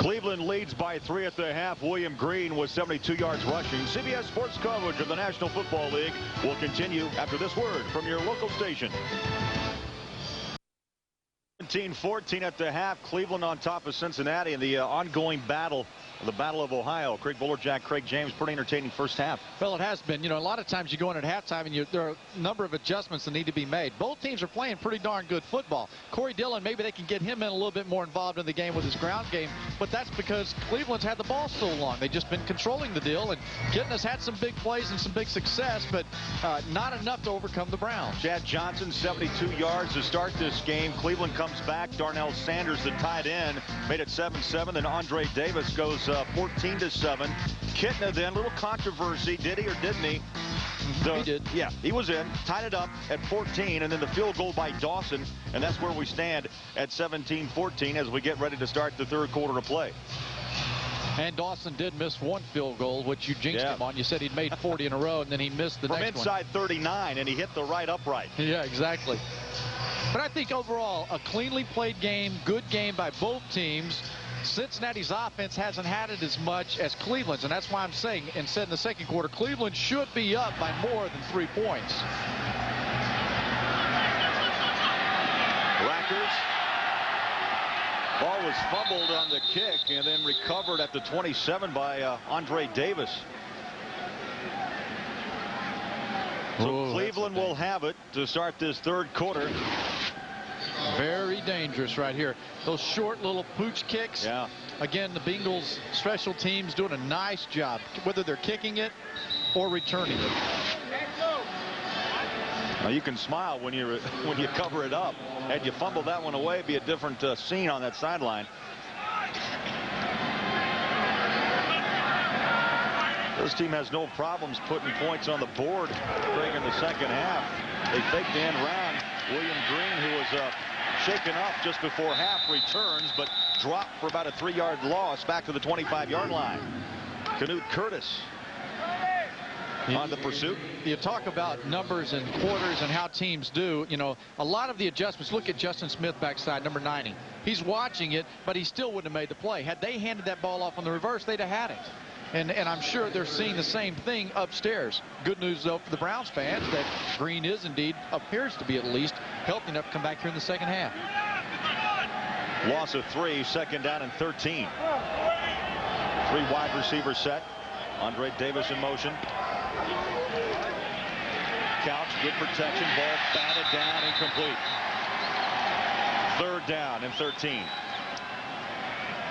Cleveland leads by 3 at the half. William Green with 72 yards rushing. CBS Sports coverage of the National Football League will continue after this word from your local station. 17-14 at the half. Cleveland on top of Cincinnati in the ongoing battle. The Battle of Ohio. Craig Bullerjack, Craig James, pretty entertaining first half. Well, it has been. You know, a lot of times you go in at halftime and there are a number of adjustments that need to be made. Both teams are playing pretty darn good football. Corey Dillon, maybe they can get him in a little bit more involved in the game with his ground game, but that's because Cleveland's had the ball so long. They've just been controlling the deal, and Kitten has had some big plays and some big success, but not enough to overcome the Browns. Chad Johnson, 72 yards to start this game. Cleveland comes back. Darnell Sanders, the tight end, made it 7-7. Then Andre Davis goes 14-7. Kitna then, little controversy. Did he or didn't he? He did. Yeah, he was in. Tied it up at 14, and then the field goal by Dawson. And that's where we stand at 17-14 as we get ready to start the third quarter of play. And Dawson did miss one field goal, which you jinxed him on. You said he'd made 40 in a row, and then he missed the next one. From inside 39, and he hit the right upright. Yeah, exactly. But I think overall, a cleanly played game, good game by both teams. Cincinnati's offense hasn't had it as much as Cleveland's, and that's why I'm saying, instead in the second quarter, Cleveland should be up by more than 3 points. Rackers. Ball was fumbled on the kick and then recovered at the 27 by Andre Davis. So Cleveland will have it to start this third quarter. Very dangerous right here. Those short little pooch kicks. Yeah. Again, the Bengals special teams doing a nice job, whether they're kicking it or returning it. Now you can smile when you cover it up. Had you fumbled that one away, it'd be a different scene on that sideline. This team has no problems putting points on the board. Craig, in the second half, they faked the end round. William Green, who was shaken up just before half, returns, but dropped for about a 3-yard loss back to the 25-yard line. Canute Curtis on the pursuit. You talk about numbers and quarters and how teams do. You know, a lot of the adjustments. Look at Justin Smith backside, number 90. He's watching it, but he still wouldn't have made the play. Had they handed that ball off on the reverse, they'd have had it. And I'm sure they're seeing the same thing upstairs. Good news, though, for the Browns fans that Green is indeed, appears to be at least, healthy enough to come back here in the second half. Loss of 3, second down and 13. 3 wide receiver set. Andre Davis in motion. Couch, good protection. Ball batted down, incomplete. Third down and 13.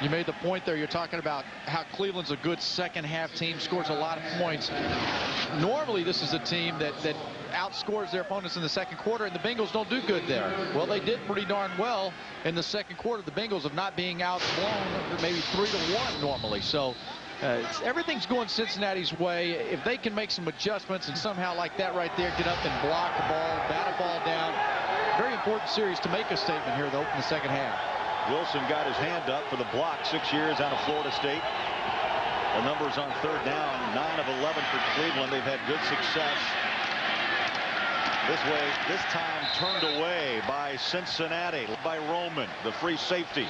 You made the point there. You're talking about how Cleveland's a good second half team, scores a lot of points. Normally, this is a team that outscores their opponents in the second quarter, and the Bengals don't do good there. Well, they did pretty darn well in the second quarter. The Bengals of not being outblown, maybe 3-1 normally. So everything's going Cincinnati's way. If they can make some adjustments and somehow like that right there, get up and block the ball, bat a ball down. Very important series to make a statement here, though, in the second half. Wilson got his hand up for the block. 6 years out of Florida State. The numbers on third down, 9 of 11 for Cleveland. They've had good success. This time turned away by Cincinnati, by Roman, the free safety.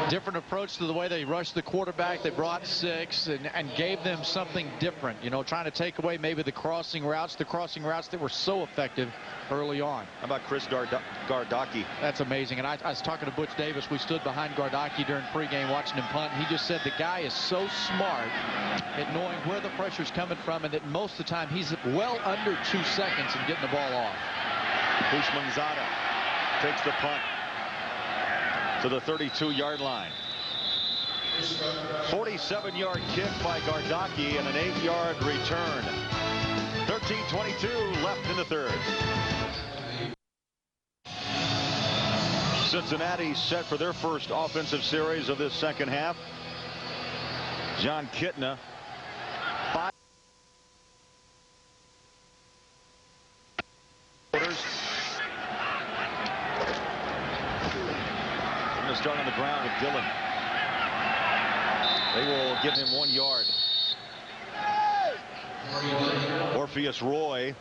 Different approach to the way they rushed the quarterback. They brought 6 and gave them something different, you know, trying to take away maybe the crossing routes that were so effective early on. How about Chris Gardocki? That's amazing. And I was talking to Butch Davis. We stood behind Gardocki during pregame watching him punt. He just said the guy is so smart at knowing where the pressure's coming from, and that most of the time he's well under 2 seconds in getting the ball off. Houshmandzadeh takes the punt to the 32-yard line. 47-yard kick by Gardocki and an 8-yard return. 13:22 left in the third. Cincinnati set for their first offensive series of this second half. John Kitna, 5 quarters. Going to start on the ground with Dillon. They will give him 1 yard. Orpheus Roy,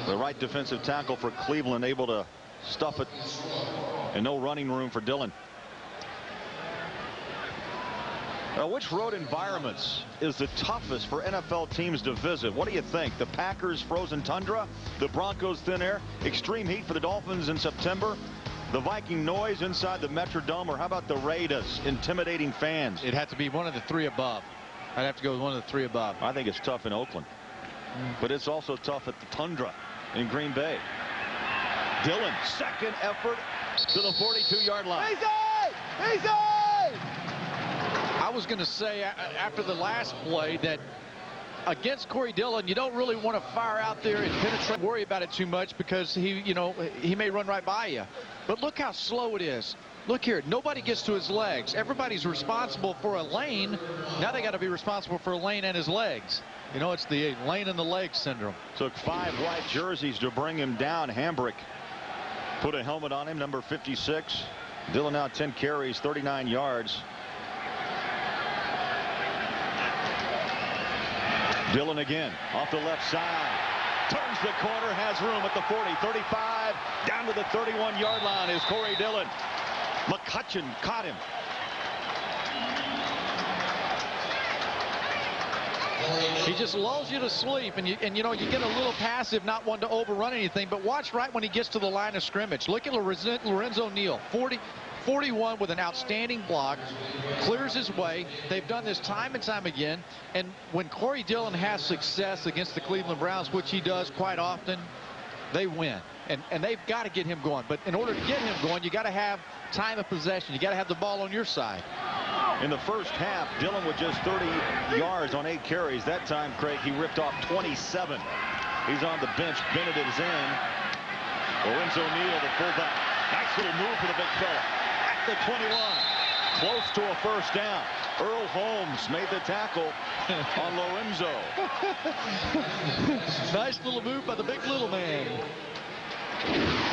the right defensive tackle for Cleveland, able to stuff it, and no running room for Dillon. Which road environments is the toughest for NFL teams to visit? What do you think? The Packers' frozen tundra, the Broncos' thin air, extreme heat for the Dolphins in September, the Viking noise inside the Metrodome, or how about the Raiders, intimidating fans? It'd have to be one of the three above. I'd have to go with one of the three above. I think it's tough in Oakland, but it's also tough at the tundra in Green Bay. Dillon, second effort to the 42-yard line. Easy! I was going to say after the last play that against Corey Dillon, you don't really want to fire out there and penetrate, worry about it too much, because he may run right by you. But look how slow it is. Look here, nobody gets to his legs. Everybody's responsible for a lane. Now they got to be responsible for a lane and his legs. You know, it's the lane and the leg syndrome. Took 5 white jerseys to bring him down. Hambrick put a helmet on him, number 56. Dillon now 10 carries, 39 yards. Dillon again off the left side, turns the corner, has room at the 40, 35, down to the 31-yard line is Corey Dillon. McCutcheon caught him. He just lulls you to sleep, and you get a little passive, not one to overrun anything. But watch right when he gets to the line of scrimmage. Look at Lorenzo Neal, 41 with an outstanding block, clears his way. They've done this time and time again. And when Corey Dillon has success against the Cleveland Browns, which he does quite often, they win. And they've got to get him going. But in order to get him going, you got to have time of possession. You got to have the ball on your side. In the first half, Dillon with just 30 yards on 8 carries. That time, Craig, he ripped off 27. He's on the bench. Bennett is in. Lorenzo Neal, the fullback. Nice little move for the big fella. At the 21. Close to a first down. Earl Holmes made the tackle on Lorenzo. Nice little move by the big little man.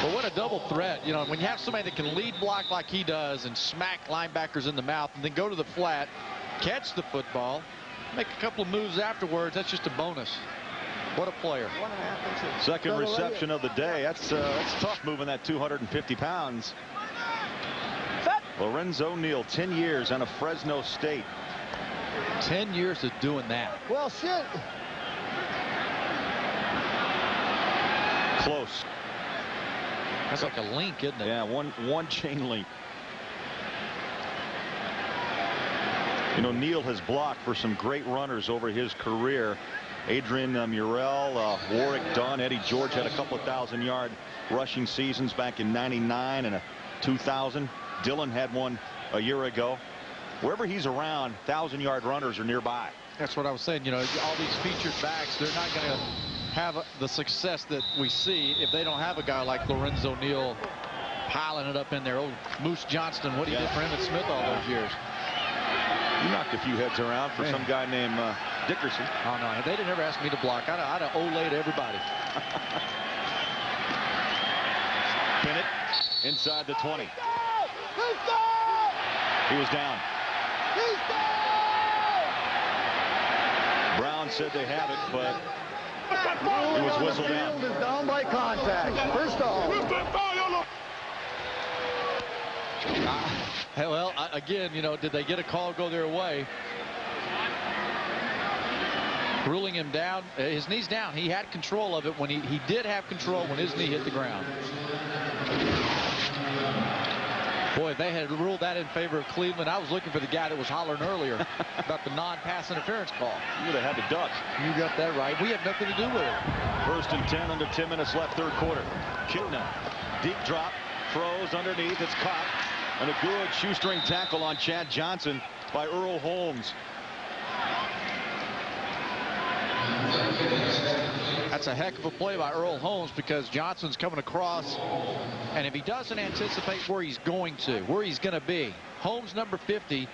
Well, what a double threat. You know, when you have somebody that can lead block like he does and smack linebackers in the mouth and then go to the flat, catch the football, make a couple of moves afterwards, that's just a bonus. What a player. Second reception of the day. That's tough moving that 250 pounds. Lorenzo Neal, 10 years out of Fresno State. 10 years of doing that. Well, shit. Close. That's like a link, isn't it? Yeah, one chain link. You know, Neal has blocked for some great runners over his career. Adrian Murrell, Warwick Dunn, Eddie George had a couple of 1,000-yard rushing seasons back in '99 and 2000. Dillon had one a year ago. Wherever he's around, 1,000-yard runners are nearby. That's what I was saying. You know, all these featured backs, they're not going to have the success that we see if they don't have a guy like Lorenzo Neal piling it up in there. Oh, Moose Johnston, what he did for him at Smith all those years. You knocked a few heads around for some guy named Dickerson. Oh, no, they didn't ever ask me to block. I'd have Olayed everybody. Bennett inside the 20. He was down. Brown said they have it, but it was whistled down. Field is down by contact. First off. Well, again, you know, did they get a call go their way? Ruling him down. His knee's down. He had control of it when he did have control when his knee hit the ground. Boy, if they had ruled that in favor of Cleveland, I was looking for the guy that was hollering earlier about the non-pass interference call. You would have had to duck. You got that right. We have nothing to do with it. First and 10 under 10 minutes left, third quarter. Kitna, deep drop, throws underneath. It's caught. And a good shoestring tackle on Chad Johnson by Earl Holmes. That's a heck of a play by Earl Holmes, because Johnson's coming across, and if he doesn't anticipate where he's going to be, Holmes, number 50,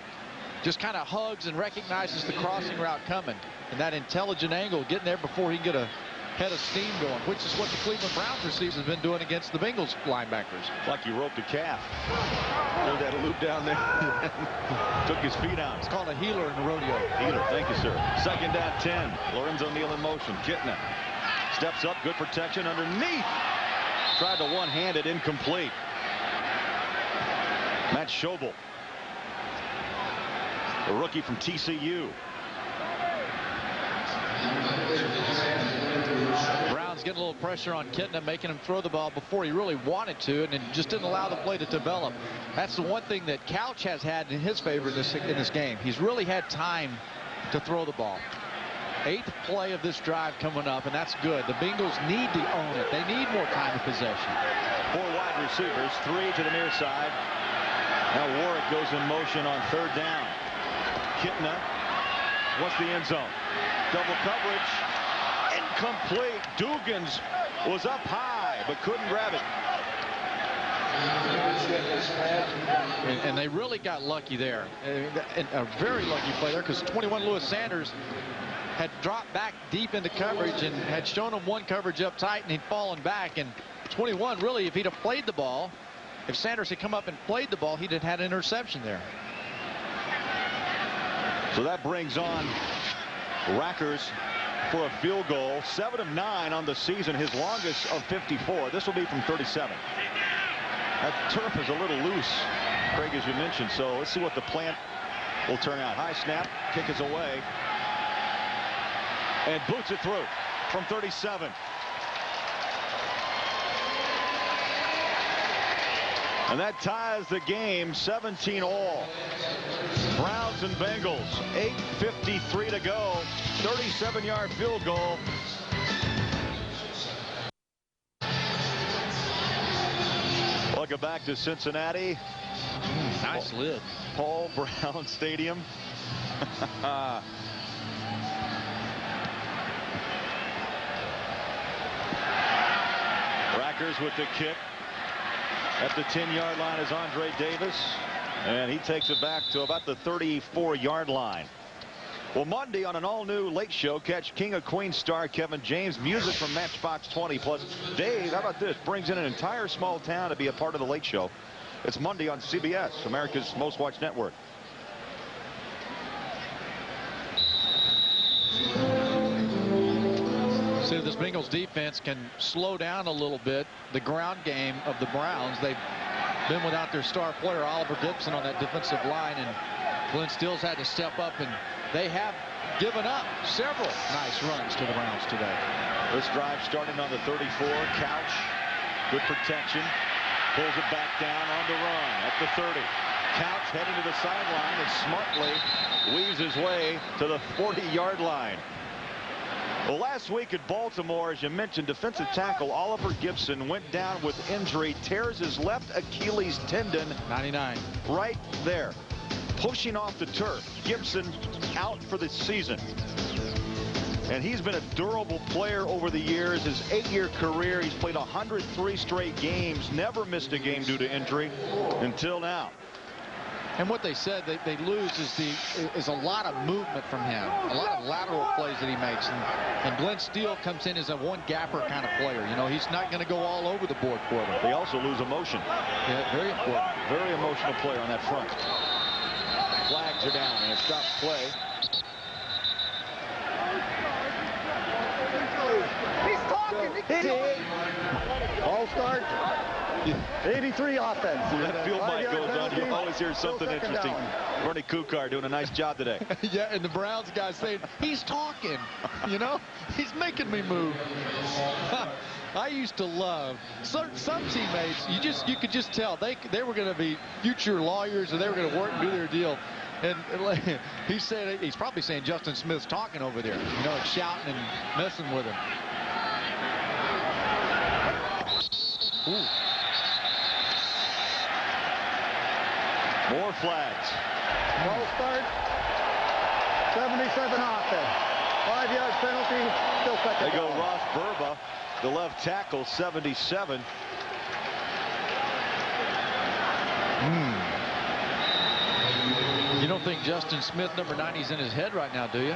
just kind of hugs and recognizes the crossing route coming, and that intelligent angle, getting there before he can get a head of steam going, which is what the Cleveland Browns receivers have been doing against the Bengals linebackers. Like he roped a calf. Heard that loop down there. Took his feet out. It's called a healer in the rodeo. Healer, thank you, sir. Second down 10. Lorenzo Neal in motion. Kitna steps up, good protection underneath. Tried to one-hand it, incomplete. Matt Schobel, the rookie from TCU. Brown's getting a little pressure on Kitna, making him throw the ball before he really wanted to, and just didn't allow the play to develop. That's the one thing that Couch has had in his favor in this game. He's really had time to throw the ball. 8th play of this drive coming up, and that's good. The Bengals need to own it. They need more time of possession. 4 wide receivers, 3 to the near side. Now Warwick goes in motion on 3rd down. Kitna, what's the end zone? Double coverage, incomplete. Dugans was up high, but couldn't grab it. And they really got lucky there. A very lucky play there, because 21 Lewis Sanders had dropped back deep into coverage and had shown him one coverage up tight, and he'd fallen back. And 21, really, if he'd have played the ball, if Sanders had come up and played the ball, he'd have had an interception there. So that brings on Rackers for a field goal. 7 of 9 on the season, his longest of 54. This will be from 37. That turf is a little loose, Craig, as you mentioned. So let's see what the plant will turn out. High snap, kick is away, and boots it through from 37. And that ties the game, 17 all. Browns and Bengals, 8:53 to go. 37-yard field goal. Welcome back to Cincinnati. Nice lid. Paul Brown Stadium. Rackers with the kick. At the 10-yard line is Andre Davis, and he takes it back to about the 34-yard line. Well, Monday on an all-new Late Show, catch King of Queens star Kevin James, music from Matchbox 20. Plus, Dave, how about this? Brings in an entire small town to be a part of the Late Show. It's Monday on CBS, America's most watched network. See if this Bengals defense can slow down a little bit the ground game of the Browns. They've been without their star player Oliver Gibson on that defensive line, and Glenn Stills had to step up, and they have given up several nice runs to the Browns today. This drive starting on the 34. Couch, good protection, pulls it back down on the run at the 30. Couch heading to the sideline and smartly weaves his way to the 40-yard line. Well, last week at Baltimore, as you mentioned, defensive tackle Oliver Gibson went down with injury, tears his left Achilles tendon. 99. Right there, pushing off the turf. Gibson out for the season. And he's been a durable player over the years. His 8-year career, he's played 103 straight games, never missed a game due to injury until now. And what they said they lose is a lot of movement from him, a lot of lateral plays that he makes. And Glenn Steele comes in as a one-gapper kind of player. You know, he's not going to go all over the board for them. They also lose emotion. Yeah, very important. Very emotional player on that front. Flags are down and it stops play. He's talking. All start. 83 offense. When that field mic goes on, you always hear something interesting. Bernie Kukar doing a nice job today. Yeah, and the Browns guys saying, he's talking, you know, he's making me move. I used to love some teammates. You could just tell they were going to be future lawyers, and they were going to work and do their deal. And he said, he's probably saying Justin Smith's talking over there, you know, shouting and messing with him. Ooh. More flags. Ball start. 77 offense. 5-yard penalty. Still second. They go Ross Burba, the left tackle, 77. You don't think Justin Smith, number 90, is in his head right now, do you?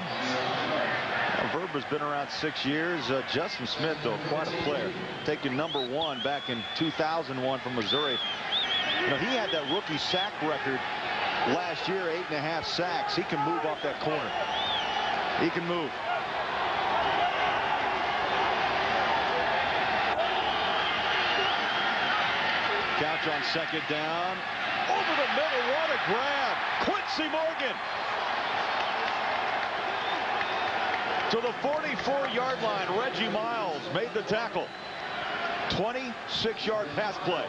Burba's been around 6 years. Justin Smith, though, quite a player. Taking number 1 back in 2001 from Missouri. You know, he had that rookie sack record last year, 8.5 sacks. He can move off that corner. He can move. Couch on second down. Over the middle. What a grab. Quincy Morgan. To the 44-yard line. Reggie Miles made the tackle. 26-yard pass play.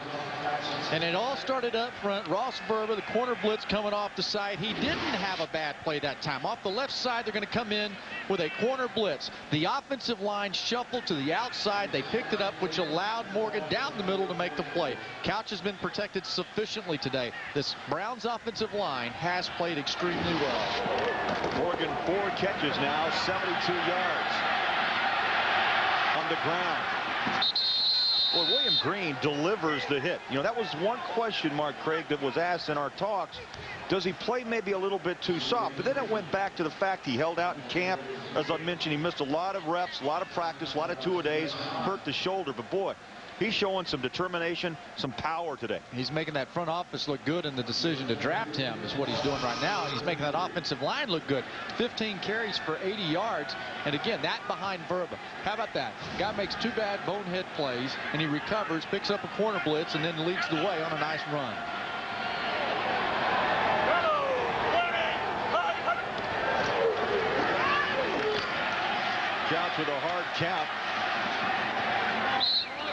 And it all started up front. Ross Verba, the corner blitz coming off the side. He didn't have a bad play that time. Off the left side, they're going to come in with a corner blitz. The offensive line shuffled to the outside. They picked it up, which allowed Morgan down the middle to make the play. Couch has been protected sufficiently today. This Browns offensive line has played extremely well. Morgan 4 catches now, 72 yards. On the ground. Well, William Green delivers the hit. You know, that was one question mark, Craig, that was asked in our talks. Does he play maybe a little bit too soft? But then it went back to the fact he held out in camp. As I mentioned, he missed a lot of reps, a lot of practice, a lot of two-a-days, hurt the shoulder. But, boy, he's showing some determination, some power today. He's making that front office look good, and the decision to draft him is what he's doing right now. And he's making that offensive line look good. 15 carries for 80 yards. And, again, that behind Verba. How about that? Guy makes 2 bad bonehead plays, and he recovers, picks up a corner blitz, and then leads the way on a nice run. Couch with a hard count.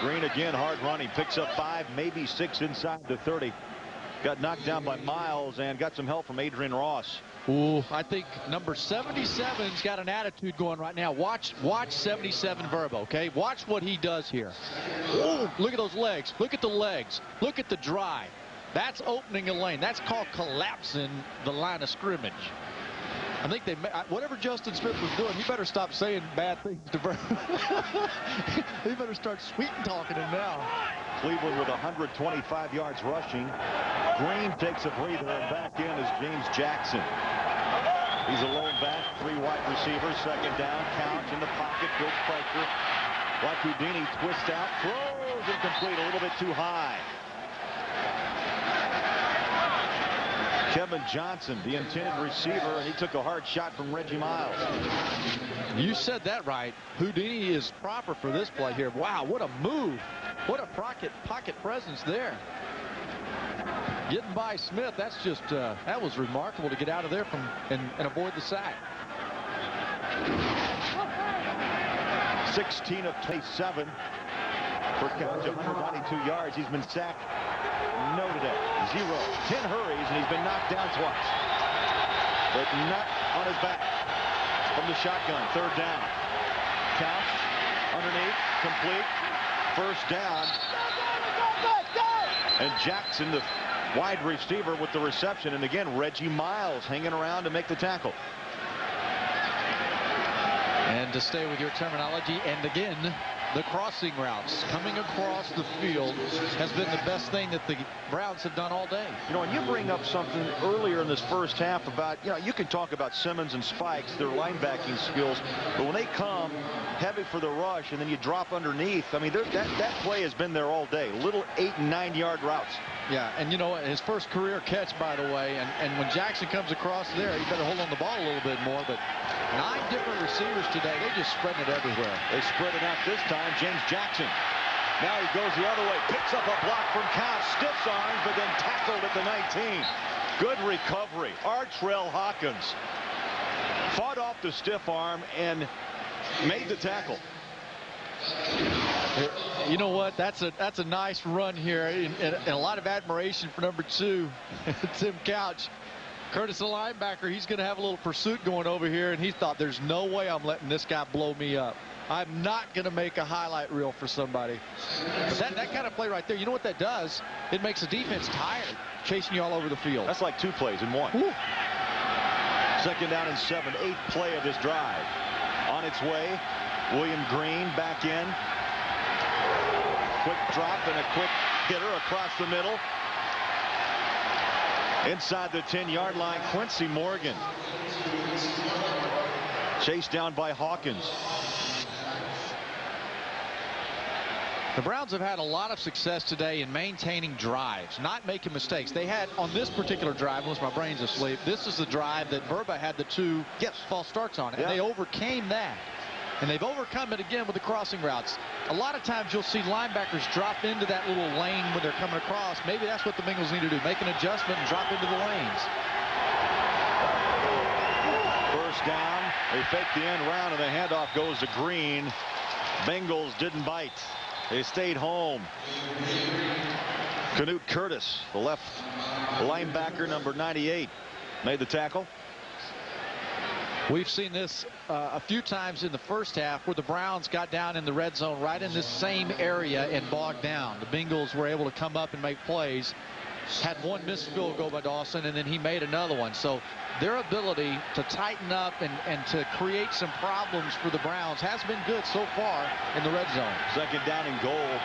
Green again, hard running, picks up 5, maybe 6 inside the 30. Got knocked down by Miles and got some help from Adrian Ross. Ooh, I think number 77's got an attitude going right now. Watch 77 Verba, okay? Watch what he does here. Ooh, look at those legs. Look at the legs. Look at the drive. That's opening a lane. That's called collapsing the line of scrimmage. I think whatever Justin Smith was doing, he better stop saying bad things to Verba. He better start sweet-talking him now. Cleveland with 125 yards rushing. Green takes a breather, and back in is James Jackson. He's a lone back, 3 wide receivers, second down, Couch in the pocket, good pressure. Like Houdini, twists out, throws incomplete, a little bit too high. Kevin Johnson, the intended receiver, and he took a hard shot from Reggie Miles. You said that right. Houdini is proper for this play here. Wow, what a move. What a pocket presence there. Getting by Smith, that's just, that was remarkable to get out of there and avoid the sack. 16 of 27 for Couch, 192 yards. He's been sacked. No today. 0. 10 hurries, and he's been knocked down twice. But not on his back. From the shotgun, third down. Couch, underneath, complete. First down. And Jackson, the wide receiver, with the reception. And again, Reggie Miles hanging around to make the tackle. And to stay with your terminology, and again, the crossing routes coming across the field has been the best thing that the Browns have done all day. You know, and you bring up something earlier in this first half about, you know, you can talk about Simmons and Spikes, their linebacking skills, but when they come heavy for the rush and then you drop underneath, I mean, that play has been there all day. Little 8- and 9-yard routes. Yeah, and you know what, his first career catch, by the way, and when Jackson comes across there, you better hold on the ball a little bit more, but 9 different receivers today, they just spread it everywhere. They spread it out this time. James Jackson. Now he goes the other way, picks up a block from Couch, stiffs arms, but then tackled at the 19. Good recovery. Artrell Hawkins fought off the stiff arm and made the tackle. You know what? That's a nice run here, and a lot of admiration for number 2, Tim Couch. Curtis, the linebacker, he's going to have a little pursuit going over here, and he thought, there's no way I'm letting this guy blow me up. I'm not going to make a highlight reel for somebody. But that kind of play right there, you know what that does? It makes the defense tired, chasing you all over the field. That's like 2 plays in 1. Woo. Second down and 7, 8th play of this drive. On its way, William Green back in. Quick drop and a quick hitter across the middle. Inside the 10-yard line, Quincy Morgan. Chased down by Hawkins. The Browns have had a lot of success today in maintaining drives, not making mistakes. They had, on this particular drive, unless my brain's asleep, this is the drive that Verba had the 2 false starts on, and they overcame that. And they've overcome it again with the crossing routes. A lot of times you'll see linebackers drop into that little lane when they're coming across. Maybe that's what the Bengals need to do. Make an adjustment and drop into the lanes. First down. They fake the end round, and the handoff goes to Green. Bengals didn't bite. They stayed home. Canute Curtis, the left linebacker, number 98, made the tackle. We've seen this a few times in the first half where the Browns got down in the red zone right in this same area and bogged down. The Bengals were able to come up and make plays. Had one missed field goal by Dawson, and then he made another one. So their ability to tighten up and to create some problems for the Browns has been good so far in the red zone. Second down and goal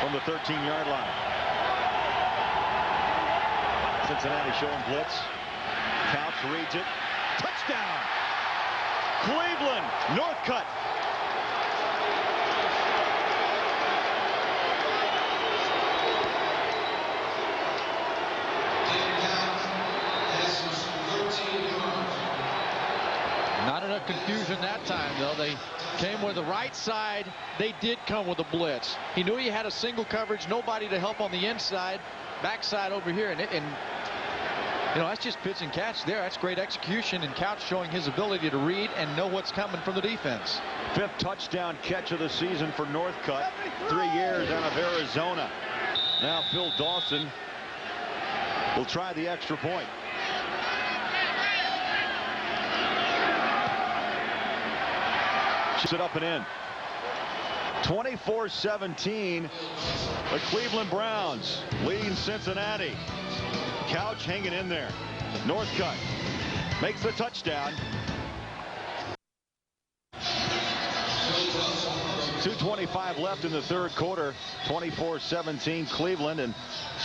from the 13-yard line. Cincinnati showing blitz. Couch reads it. Touchdown! Cleveland, Northcutt. Not enough confusion that time, though. They came with the right side. They did come with a blitz. He knew he had a single coverage, nobody to help on the inside. Backside over here, and you know, that's just pitch and catch there. That's great execution, and Couch showing his ability to read and know what's coming from the defense. 5th touchdown catch of the season for Northcutt. 3 years out of Arizona. Now Phil Dawson will try the extra point. It up and in. 24-17. The Cleveland Browns leading Cincinnati. Couch hanging in there. Northcutt makes the touchdown. 2:25 left in the third quarter. 24-17 Cleveland, and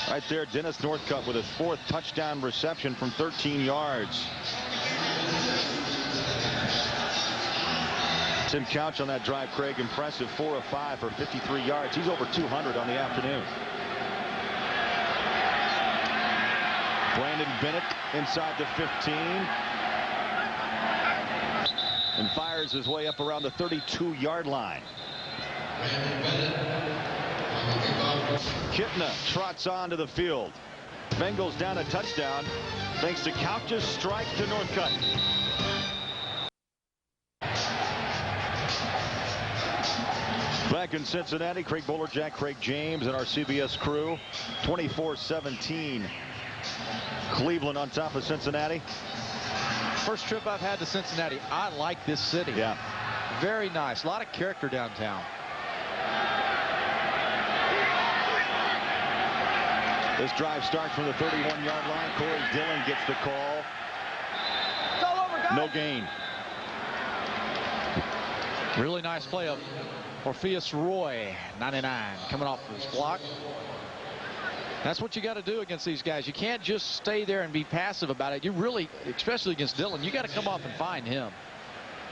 right there Dennis Northcutt with his 4th touchdown reception from 13 yards. Tim Couch on that drive, Craig, impressive. 4 of 5 for 53 yards. He's over 200 on the afternoon. Brandon Bennett inside the 15 and fires his way up around the 32-yard line. Kitna trots onto the field. Bengals down a touchdown thanks to Couch's strike to Northcutt. Back in Cincinnati, Craig Bolerjack, Craig James, and our CBS crew. 24-17. Cleveland on top of Cincinnati. First trip I've had to Cincinnati. I like this city. Yeah. Very nice. A lot of character downtown. This drive starts from the 31-yard line. Corey Dillon gets the call. No gain. Really nice play of Orpheus Roy, 99, coming off his block. That's what you got to do against these guys. You can't just stay there and be passive about it. You really, especially against Dillon, you got to come off and find him.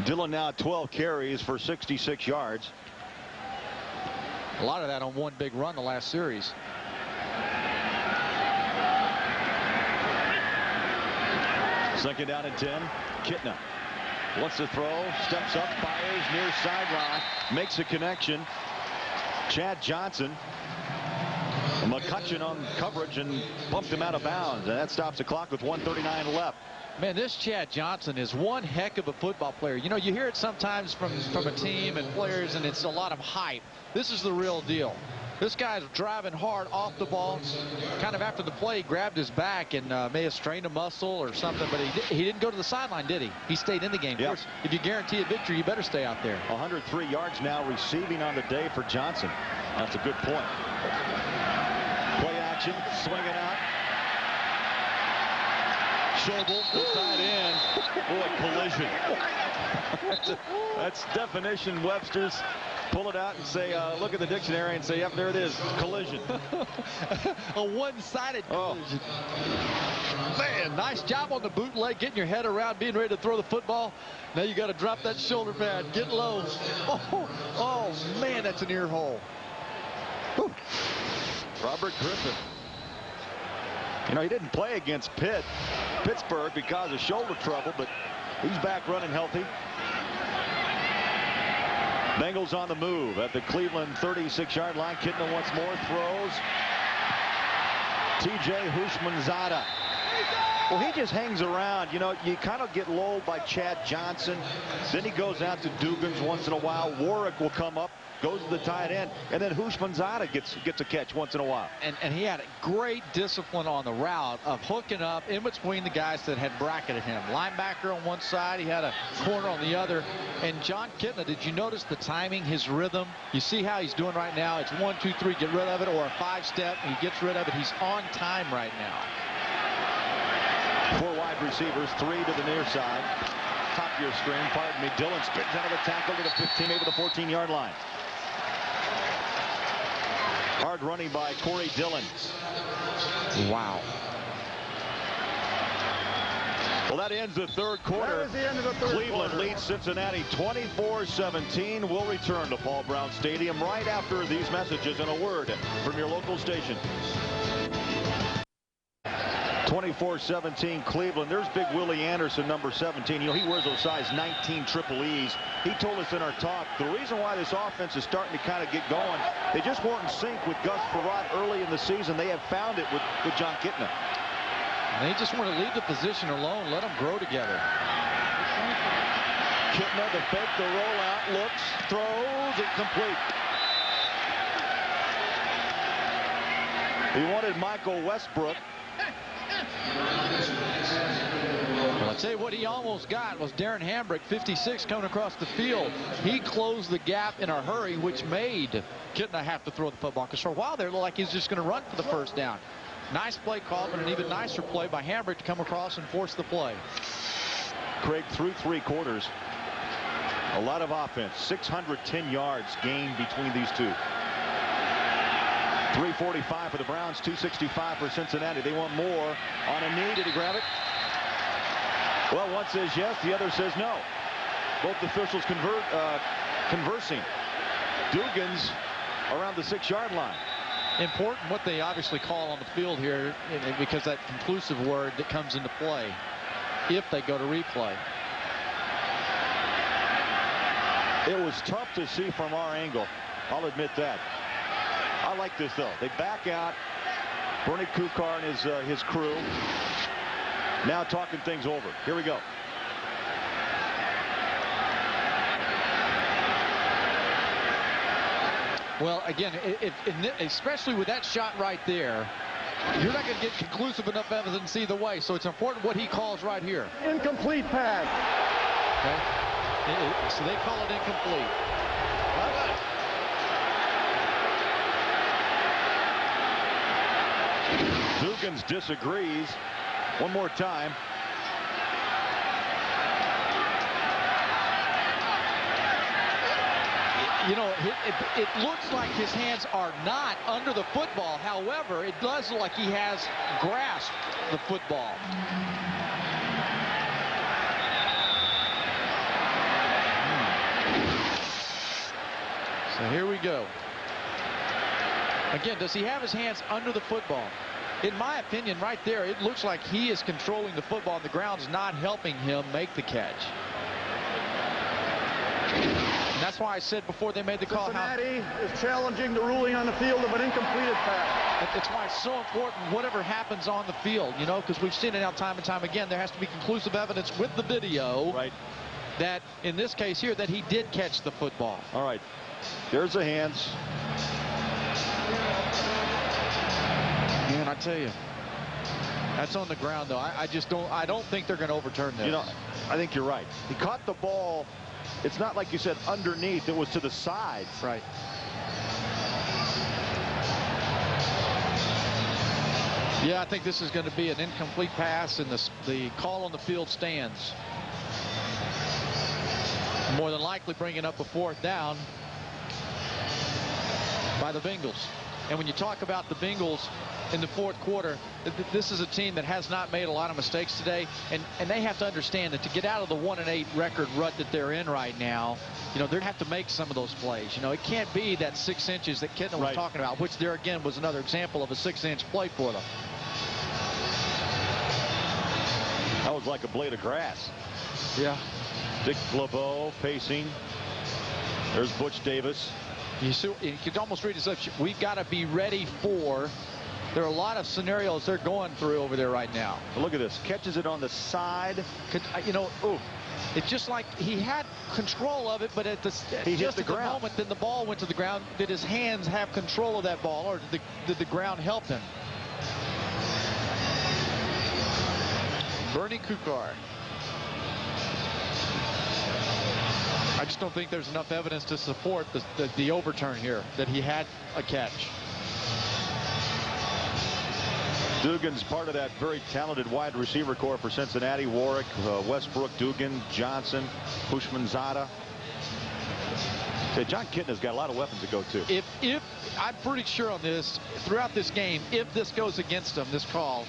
Dillon now 12 carries for 66 yards. A lot of that on one big run the last series. Second down and 10. Kitna wants to throw, steps up, fires near sideline, makes a connection. Chad Johnson, McCutcheon on coverage and bumped him out of bounds, and that stops the clock with 1:39 left. Man, this Chad Johnson is one heck of a football player. You know, you hear it sometimes from a team and players, and it's a lot of hype. This is the real deal. This guy's driving hard off the ball. Kind of after the play, grabbed his back and may have strained a muscle or something, but he didn't go to the sideline, did he? He stayed in the game. Of course, if you guarantee a victory, you better stay out there. 103 yards now receiving on the day for Johnson. That's a good point. Play action, swinging out. Schobel, side in. Boy, collision. That's definition Webster's. Pull it out and say, look at the dictionary and say, yep, there it is, collision. A one-sided collision. Man, nice job on the bootleg, getting your head around, being ready to throw the football. Now you got to drop that shoulder pad, get low. Oh man, that's an ear hole. Whew. Robert Griffin. You know, he didn't play against Pittsburgh because of shoulder trouble, but he's back running healthy. Bengals on the move at the Cleveland 36-yard line. Kitna once more throws. T.J. Houshmandzadeh. Well, he just hangs around. You know, you kind of get lulled by Chad Johnson. Then he goes out to Dugans once in a while. Warwick will come up, goes to the tight end, and then Houshmandzadeh gets a catch once in a while. And he had great discipline on the route of hooking up in between the guys that had bracketed him. Linebacker on one side, he had a corner on the other. And John Kitna, did you notice the timing, his rhythm? You see how he's doing right now? It's 1, 2, 3, get rid of it, or a 5-step, he gets rid of it. He's on time right now. 4 wide receivers, 3 to the near side. Top of your screen, pardon me. Dillon spins out of the tackle to the 15, maybe the 14-yard line. Hard running by Corey Dillon. Wow. Well, that ends the third quarter. That is the end of the third Cleveland quarter. leads Cincinnati 24-17. We'll return to Paul Brown Stadium right after these messages and a word from your local station. 24-17 Cleveland. There's big Willie Anderson, number 17. You know, he wears those size 19 triple E's. He told us in our talk the reason why this offense is starting to kind of get going, they just weren't in sync with Gus Frerotte early in the season. They have found it with John Kitna. They just want to leave the position alone, let them grow together. Kitna, the fake, the rollout, looks, throws, incomplete. He wanted Michael Westbrook. Well, I'll tell you what he almost got was Darren Hambrick, 56, coming across the field. He closed the gap in a hurry, which made Kitna have to throw the football. Because for a while there, it looked like he was just going to run for the first down. Nice play call, but an even nicer play by Hambrick to come across and force the play. Craig, through 3 quarters, a lot of offense. 610 yards gained between these two. 345 for the Browns, 265 for Cincinnati. They want more. On a knee, did he grab it? Well, one says yes, the other says no. Both officials conversing. Dugans around the 6-yard line. Important what they obviously call on the field here, because that conclusive word that comes into play if they go to replay. It was tough to see from our angle. I'll admit that. I like this, though. They back out. Bernie Kukar and his crew now talking things over. Here we go. Well, again, especially with that shot right there, you're not going to get conclusive enough evidence either way. So it's important what he calls right here. Incomplete pass. Okay. So they call it incomplete. Dugans disagrees. One more time. You know, it looks like his hands are not under the football. However, it does look like he has grasped the football. So here we go. Again, does he have his hands under the football? In my opinion, right there, it looks like he is controlling the football and the ground's not helping him make the catch. And that's why I said before they made the call. Cincinnati is challenging the ruling on the field of an incompleted pass. That's why it's so important whatever happens on the field, you know, because we've seen it now time and time again. There has to be conclusive evidence with the video, right, that in this case here that he did catch the football. All right. There's the hands. Man, I tell you, that's on the ground, though. I don't think they're going to overturn this. You know, I think you're right. He caught the ball. It's not like you said underneath. It was to the sides. Right. Yeah, I think this is going to be an incomplete pass, and the call on the field stands. More than likely bringing up a 4th down by the Bengals. And when you talk about the Bengals in the 4th quarter, this is a team that has not made a lot of mistakes today, and they have to understand that to get out of the 1-8 record rut that they're in right now, you know, they're going to have to make some of those plays. You know, it can't be that 6 inches that Kitna was talking about, which there again was another example of a 6-inch play for them. That was like a blade of grass. Yeah. Dick LeBeau pacing. There's Butch Davis. You could almost read this up. We've got to be ready for. There are a lot of scenarios they're going through over there right now. Look at this. Catches it on the side. It's just like he had control of it, but at the moment, then the ball went to the ground. Did his hands have control of that ball, or did the ground help him? Bernie Kukar. I just don't think there's enough evidence to support the overturn here, that he had a catch. Dugan's part of that very talented wide receiver corps for Cincinnati. Warwick, Westbrook, Dugan, Johnson, Pushmanzada. John Kitten has got a lot of weapons to go to. If I'm pretty sure on this, throughout this game, if this goes against him, this call,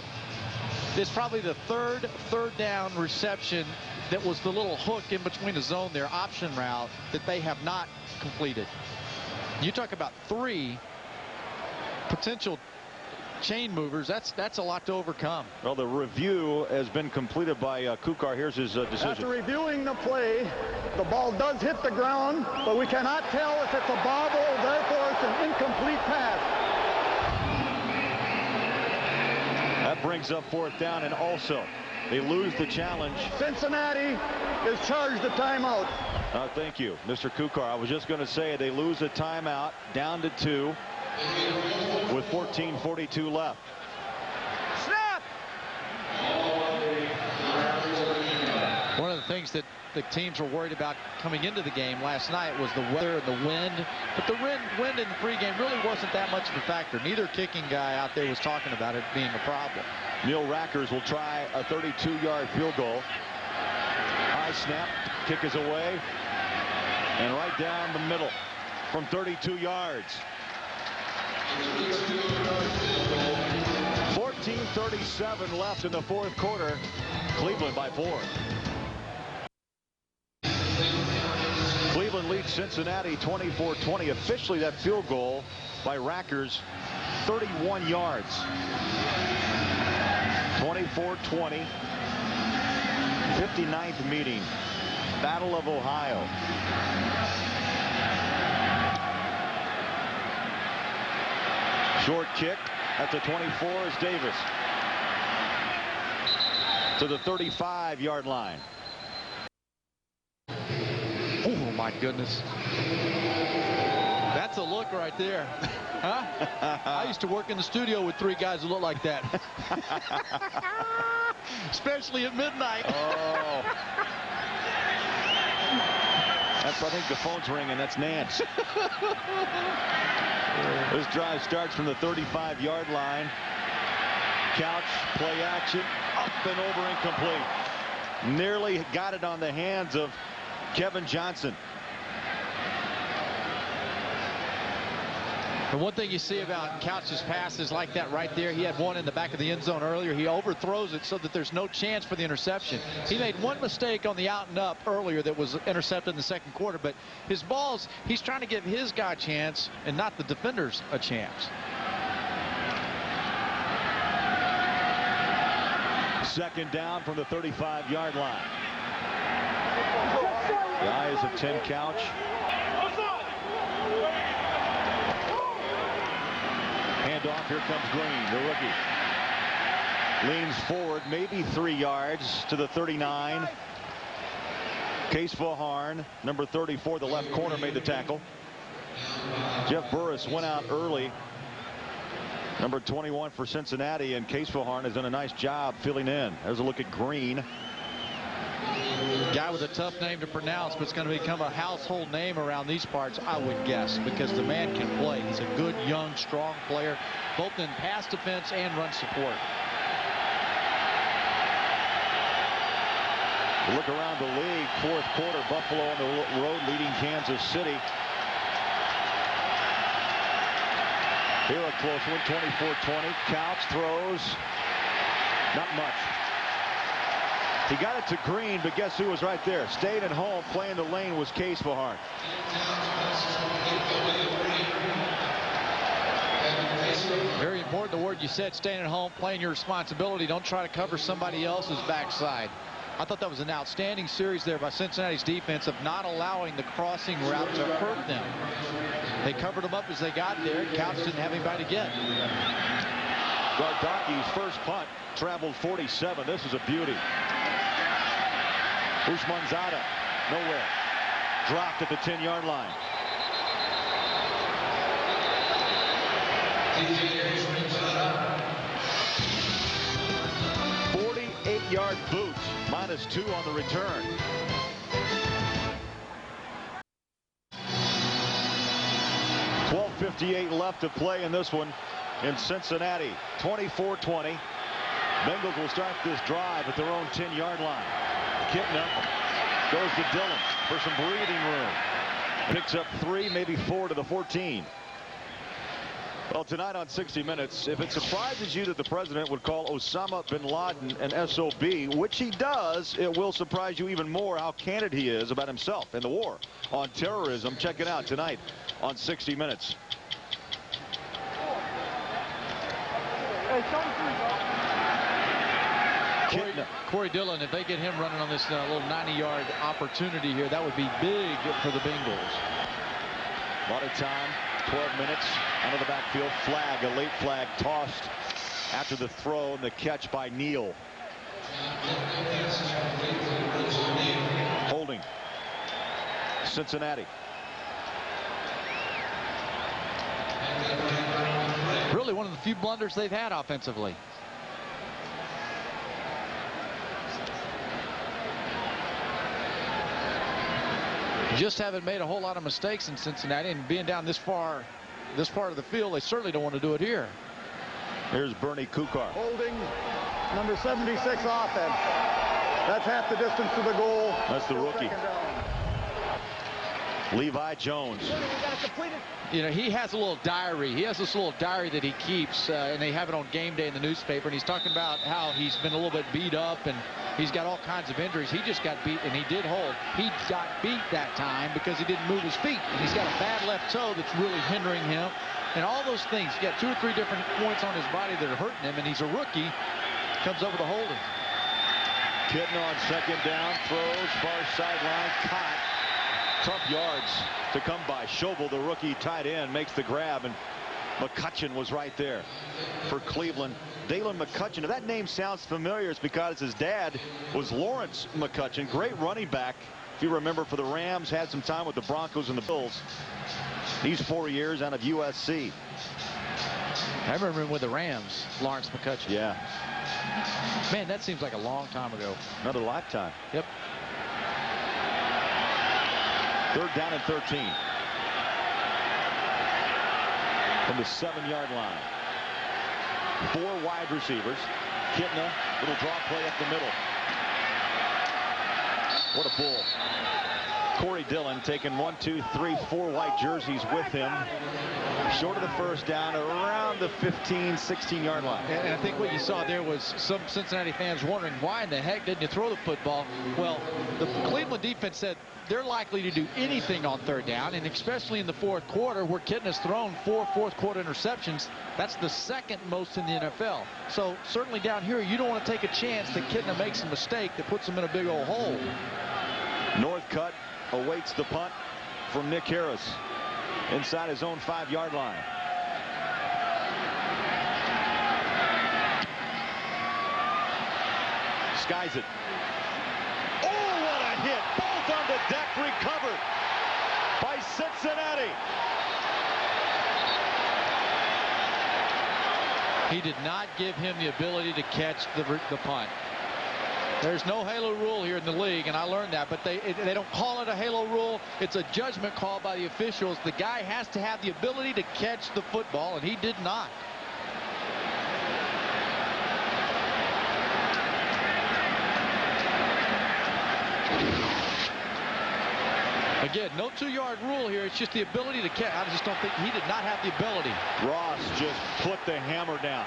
it's probably the third down reception that was the little hook in between the zone there, option route, that they have not completed. You talk about 3 potential chain movers. That's a lot to overcome. Well, the review has been completed by Kukar. Here's his decision. After reviewing the play, the ball does hit the ground, but we cannot tell if it's a bobble, therefore it's an incomplete pass. That brings up 4th down, and also they lose the challenge. Cincinnati is charged a timeout. Thank you, Mr. Kukar. I was just going to say they lose a timeout, down to 2. With 14:42 left. Snap! One of the things that the teams were worried about coming into the game last night was the weather and the wind. But the wind in the pregame really wasn't that much of a factor. Neither kicking guy out there was talking about it being a problem. Neil Rackers will try a 32-yard field goal. High snap. Kick is away. And right down the middle from 32 yards. 14:37 left in the 4th quarter. Cleveland by 4. Cleveland leads Cincinnati 24-20. Officially, that field goal by Rackers, 31 yards. 24-20. 59th meeting. Battle of Ohio. Short kick at the 24 is Davis. To the 35-yard line. Oh, my goodness. That's a look right there. Huh? I used to work in the studio with 3 guys who look like that. Especially at midnight. Oh. I think the phone's ringing. That's Nance. This drive starts from the 35-yard line. Couch, play action, up and over, incomplete. Nearly got it on the hands of Kevin Johnson. And one thing you see about Couch's passes like that right there, he had one in the back of the end zone earlier. He overthrows it so that there's no chance for the interception. He made one mistake on the out and up earlier that was intercepted in the 2nd quarter, but his balls, he's trying to give his guy a chance and not the defenders a chance. 2nd down from the 35-yard line. The eyes of Tim Couch. Handoff, here comes Green, the rookie. Leans forward, maybe 3 yards to the 39. Case Vaughan, number 34, the left corner, made the tackle. Jeff Burris went out early. Number 21 for Cincinnati, and Case Vaughan has done a nice job filling in. There's a look at Green. Guy with a tough name to pronounce, but it's going to become a household name around these parts, I would guess, because the man can play. He's a good, young, strong player, both in pass defense and run support. Look around the league. 4th quarter, Buffalo on the road leading Kansas City. Here a close one, 24-20. Couch throws. Not much. He got it to Green, but guess who was right there? Staying at home, playing the lane was Case Vaughan. Very important, the word you said, staying at home, playing your responsibility. Don't try to cover somebody else's backside. I thought that was an outstanding series there by Cincinnati's defense of not allowing the crossing route to hurt them. They covered them up as they got there. Couch didn't have anybody to get. Gardaki's first punt traveled 47. This is a beauty. Usmanzada, nowhere. Dropped at the 10-yard line. 48-yard boot, -2 on the return. .58 left to play in this one in Cincinnati. 24-20. Bengals will start this drive at their own 10-yard line. Kitna goes to Dillon for some breathing room. Picks up 3, maybe 4 to the 14. Well, tonight on 60 Minutes, if it surprises you that the president would call Osama bin Laden an SOB, which he does, it will surprise you even more how candid he is about himself and the war on terrorism. Check it out tonight on 60 Minutes. Corey Dillon, if they get him running on this little 90-yard opportunity here, that would be big for the Bengals. A lot of time, 12 minutes out of the backfield. Flag, a late flag tossed after the throw and the catch by Neal. Holding. Cincinnati. Really one of the few blunders they've had offensively. Just haven't made a whole lot of mistakes in Cincinnati, and being down this far, this part of the field, they certainly don't want to do it here. Here's Bernie Kukar. Holding number 76 offense. That's half the distance to the goal. That's the rookie. Levi Jones. You know, he has a little diary. He has this little diary that he keeps, and they have it on game day in the newspaper. And he's talking about how he's been a little bit beat up, and he's got all kinds of injuries. He just got beat, and he did hold. He got beat that time because he didn't move his feet. And he's got a bad left toe that's really hindering him. And all those things. He's got 2 or 3 different points on his body that are hurting him, and he's a rookie. Comes over the holding. Kitna on second down, throws, far sideline, caught. Tough yards to come by. Schobel, the rookie tight end, makes the grab, and McCutcheon was right there for Cleveland. Dalen McCutcheon. If that name sounds familiar, it's because his dad was Lawrence McCutcheon. Great running back, if you remember, for the Rams. Had some time with the Broncos and the Bills. He's 4 years out of USC. I remember him with the Rams, Lawrence McCutcheon. Yeah. Man, that seems like a long time ago. Another lifetime. Yep. 3rd down and 13. From the 7-yard line. 4 wide receivers. Kitna, little draw play up the middle. What a bull. Corey Dillon taking 1, 2, 3, 4 white jerseys with him. Short of the first down, around the 15, 16-yard line. And I think what you saw there was some Cincinnati fans wondering, why in the heck didn't you throw the football? Well, the Cleveland defense said they're likely to do anything on 3rd down, and especially in the 4th quarter, where Kitna's thrown 4 fourth-quarter interceptions. That's the 2nd most in the NFL. So certainly down here, you don't want to take a chance that Kitna makes a mistake that puts him in a big old hole. Northcutt awaits the punt from Nick Harris inside his own 5-yard line. Skies it. Oh, what a hit. Both on the deck, recovered by Cincinnati. He did not give him the ability to catch the punt. There's no halo rule here in the league, and I learned that, but they don't call it a halo rule. It's a judgment call by the officials. The guy has to have the ability to catch the football, and he did not. Again, no 2-yard rule here. It's just the ability to catch. I just don't think he did not have the ability. Ross just put the hammer down.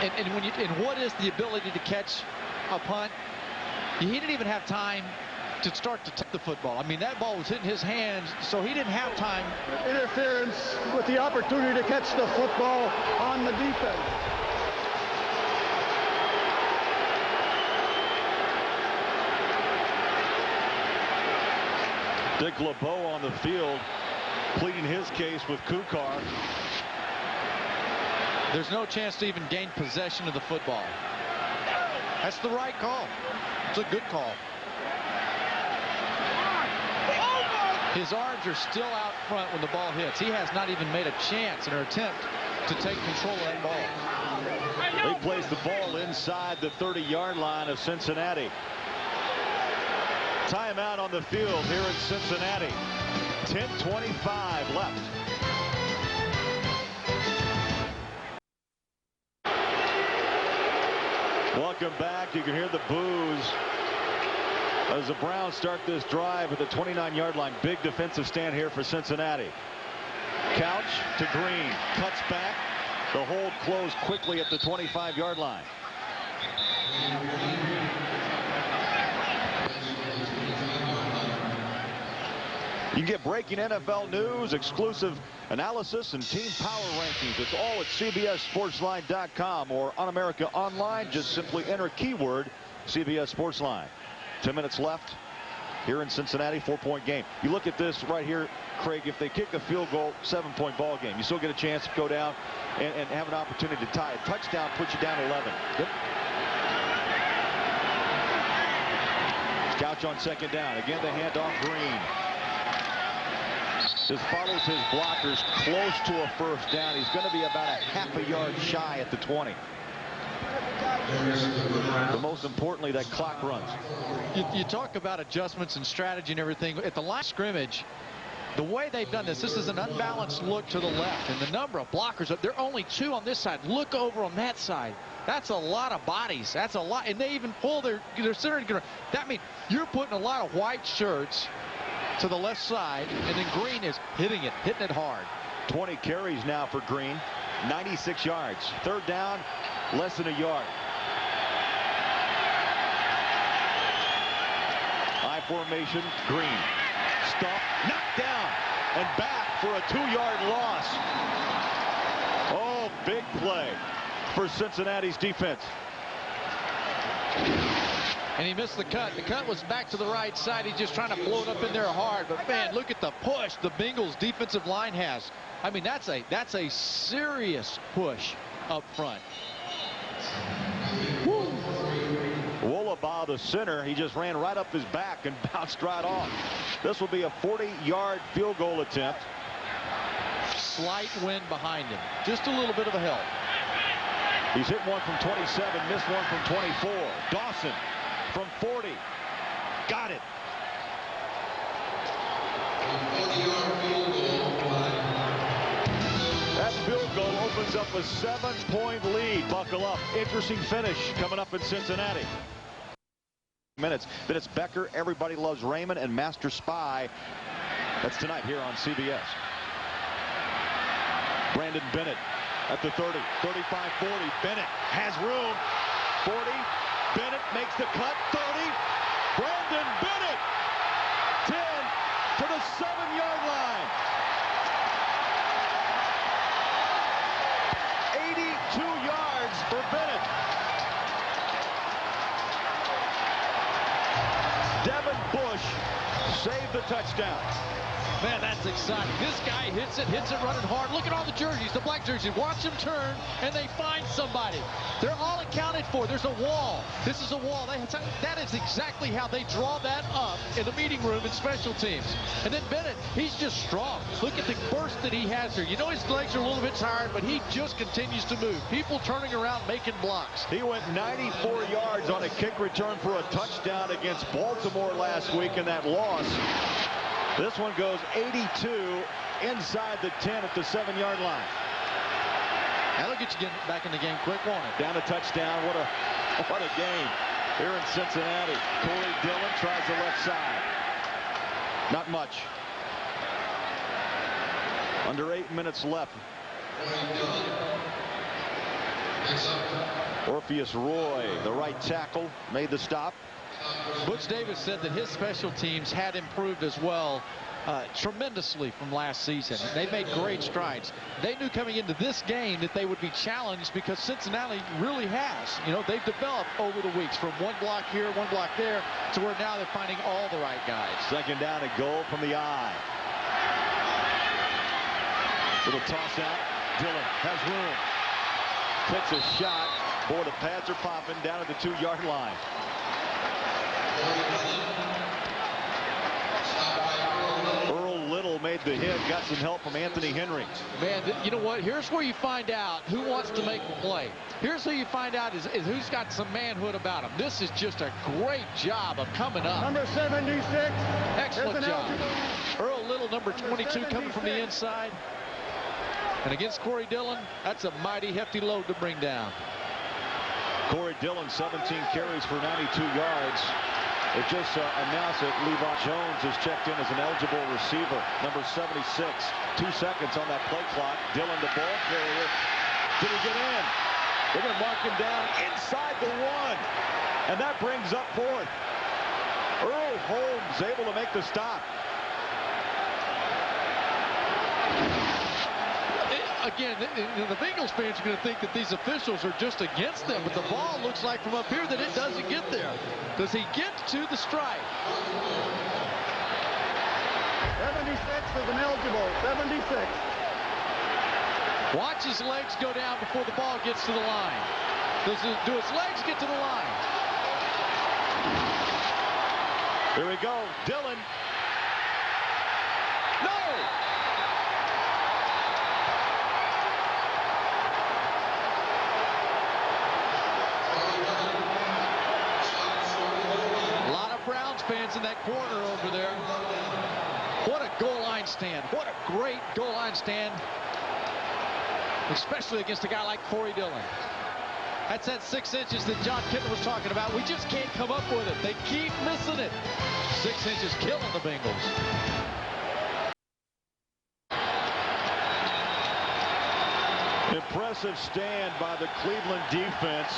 And what is the ability to catch a punt? He didn't even have time to start to take the football. I mean, that ball was hitting his hands, so he didn't have time. Interference with the opportunity to catch the football on the defense. Dick LeBeau on the field, pleading his case with Kukar. There's no chance to even gain possession of the football. That's the right call. It's a good call. His arms are still out front when the ball hits. He has not even made a chance in an attempt to take control of that ball. They place the ball inside the 30-yard line of Cincinnati. Timeout on the field here in Cincinnati. 10:25 left. Welcome back. You can hear the boos as the Browns start this drive at the 29-yard line. Big defensive stand here for Cincinnati. Couch to Green. Cuts back. The hold closed quickly at the 25-yard line. You can get breaking NFL news, exclusive analysis, and team power rankings. It's all at CBSSportsline.com or on America Online. Just simply enter keyword CBS Sportsline. 10 minutes left here in Cincinnati. 4-point game. You look at this right here, Craig. If they kick a field goal, 7-point ball game. You still get a chance to go down and have an opportunity to tie. A touchdown puts you down 11. Yep. Couch on second down. Again, the handoff. Green just follows his blockers close to a first down. He's going to be about a half a yard shy at the 20. But most importantly, that clock runs. You talk about adjustments and strategy and everything. At the last scrimmage, the way they've done this is an unbalanced look to the left. And the number of blockers, there are only 2 on this side. Look over on that side. That's a lot of bodies. That's a lot. And they even pull their center. That means you're putting a lot of white shirts to the left side, and then Green is hitting it hard. 20 carries now for Green. 96 yards. Third down, less than a yard. I formation. Green. Stop. Knocked down. And back for a 2-yard loss. Oh, big play for Cincinnati's defense. And he missed the cut. The cut was back to the right side. He's just trying to blow it up in there hard. But, man, look at the push the Bengals defensive line has. I mean, that's a serious push up front. Wollabaugh, the center, he just ran right up his back and bounced right off. This will be a 40-yard field goal attempt. Slight wind behind him. Just a little bit of a help. He's hit one from 27, missed one from 24. Dawson from 40. Got it. That field goal opens up a 7-point lead. Buckle up. Interesting finish coming up in Cincinnati. Minutes. Then it's Becker. Everybody loves Raymond and Master Spy. That's tonight here on CBS. Brandon Bennett at the 30. 35-40. Bennett has room. 40. Bennett makes the cut. 30. Brandon Bennett. 10 to the 7-yard line. 82 yards for Bennett. Devin Bush saved the touchdown. Man, that's exciting. This guy hits it running hard. Look at all the jerseys, the black jerseys. Watch them turn, and they find somebody. They're all accounted for. There's a wall. This is a wall. That is exactly how they draw that up in the meeting room in special teams. And then Bennett, he's just strong. Look at the burst that he has here. You know his legs are a little bit tired, but he just continues to move. People turning around, making blocks. He went 94 yards on a kick return for a touchdown against Baltimore last week in that loss. This one goes 82 inside the 10 at the 7-yard line. That'll get you back in the game quick, won't it? Down a touchdown. What a game here in Cincinnati. Corey Dillon tries the left side. Not much. Under 8 minutes left. Orpheus Roy, the right tackle, made the stop. Butch Davis said that his special teams had improved as well tremendously from last season. They made great strides. They knew coming into this game that they would be challenged because Cincinnati really has. You know, they've developed over the weeks from one block here, one block there, to where now they're finding all the right guys. Second down and goal from the eye. Little toss out. Dillon has room. Takes a shot. Boy, the pads are popping down at the 2-yard line. Made the hit, got some help from Anthony Henry. Man, you know what? Here's where you find out who wants to make the play. Here's who you find out is who's got some manhood about him. This is just a great job of coming up. Number 76. Excellent job. Earl Little, number 22, coming from the inside. And against Corey Dillon, that's a mighty hefty load to bring down. Corey Dillon, 17 carries for 92 yards. It just announced that Levi Jones is checked in as an eligible receiver. Number 76. 2 seconds on that play clock. Dillon, the ball carrier. Did he get in? They're going to mark him down inside the 1. And that brings up 4th. Earl Holmes able to make the stop. Again, the Bengals fans are going to think that these officials are just against them, but the ball looks like from up here that it doesn't get there. Does he get to the strike? 76 is an eligible. 76. Watch his legs go down before the ball gets to the line. Do his legs get to the line? Here we go. Dillon. No! Fans in that corner over there. What a goal line stand. What a great goal line stand. Especially against a guy like Corey Dillon. That's that 6 inches that John Kitten was talking about. We just can't come up with it. They keep missing it. 6 inches killing the Bengals. Impressive stand by the Cleveland defense.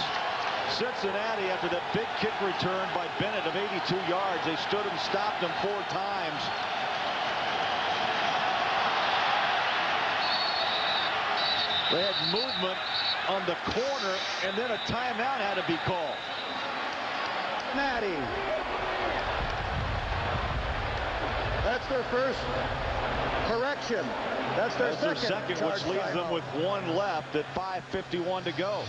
Cincinnati, after that big kick return by Bennett of 82 yards, they stood and stopped him 4 times. They had movement on the corner, and then a timeout had to be called. Cincinnati. That's their first correction. That's their second, which leaves them with 1 left at 5:51 to go.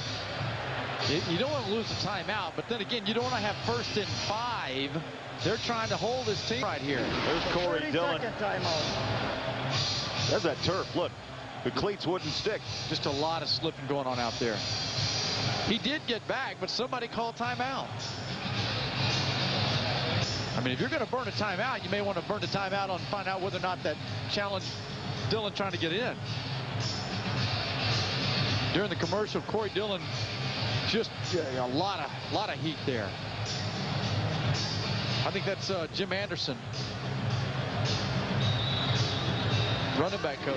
You don't want to lose a timeout, but then again, you don't want to have 1st and 5. They're trying to hold this team right here. There's Corey Dillon. Timeout. There's that turf. Look, the cleats wouldn't stick. Just a lot of slipping going on out there. He did get back, but somebody called timeout. I mean, if you're going to burn a timeout, you may want to burn the timeout on find out whether or not that challenge Dillon trying to get in. During the commercial, Corey Dillon just a lot of heat there. I think that's Jim Anderson, running back coach.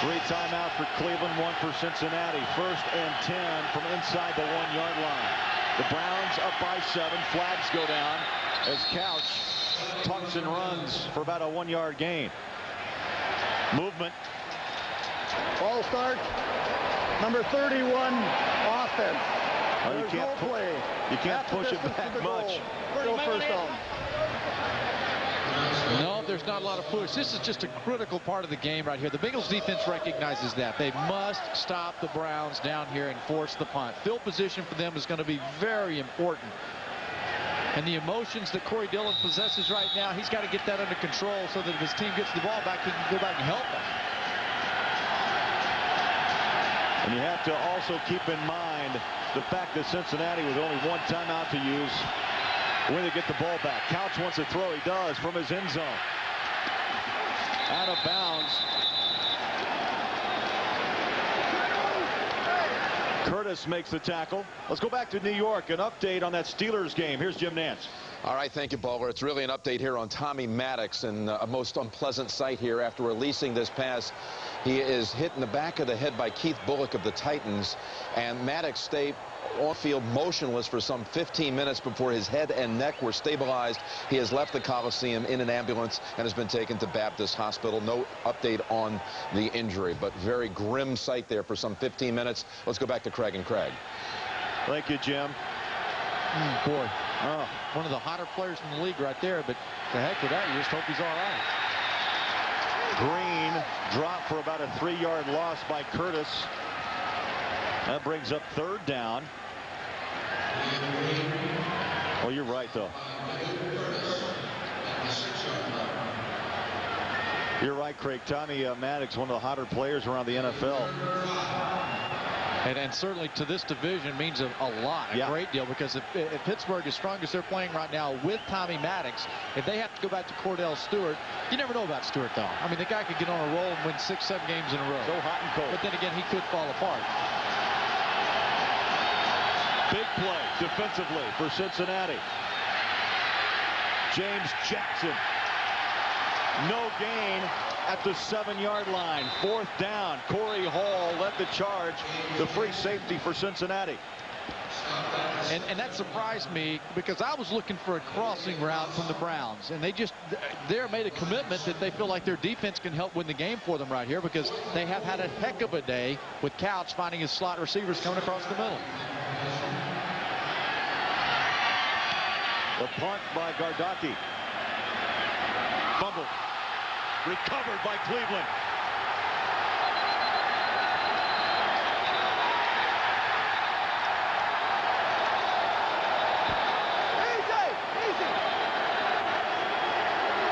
Three timeouts for Cleveland, 1 for Cincinnati. 1st and 10 from inside the 1-yard line. The Browns up by 7. Flags go down as Couch tucks and runs for about a 1-yard gain. Movement. Ball start. Number 31 offense. Oh, you can't push it back much. Go first down. No, there's not a lot of push. This is just a critical part of the game right here. The Bengals defense recognizes that. They must stop the Browns down here and force the punt. Field position for them is going to be very important. And the emotions that Corey Dillon possesses right now, he's got to get that under control so that if his team gets the ball back, he can go back and help them. And you have to also keep in mind the fact that Cincinnati with only 1 timeout to use when they get the ball back. Couch wants to throw. He does from his end zone. Out of bounds. Curtis makes the tackle. Let's go back to New York. An update on that Steelers game. Here's Jim Nantz. All right, thank you, Bowler. It's really an update here on Tommy Maddox, and a most unpleasant sight here after releasing this pass. He is hit in the back of the head by Keith Bullock of the Titans, and Maddox stayed on field motionless for some 15 minutes before his head and neck were stabilized. He has left the Coliseum in an ambulance and has been taken to Baptist Hospital. No update on the injury, but very grim sight there for some 15 minutes. Let's go back to Craig and Craig. Thank you, Jim. Boy, one of the hotter players in the league right there, but to heck with that, you just hope he's all right. Green dropped for about a 3-yard loss by Curtis. That brings up 3rd down. Oh, you're right, though. You're right, Craig. Tommy Maddox, one of the hotter players around the NFL. And certainly to this division means a lot, a great deal, because if Pittsburgh is strong as they're playing right now with Tommy Maddox, if they have to go back to Cordell Stewart, you never know about Stewart, though. I mean, the guy could get on a roll and win 6-7 games in a row. So hot and cold. But then again, he could fall apart. Big play defensively for Cincinnati. James Jackson. No gain at the 7-yard line. 4th down. Corey Hall led the charge. The free safety for Cincinnati. And that surprised me because I was looking for a crossing route from the Browns. And they made a commitment that they feel like their defense can help win the game for them right here, because they have had a heck of a day with Couch finding his slot receivers coming across the middle. The punt by Gardocki. Fumble. Recovered by Cleveland.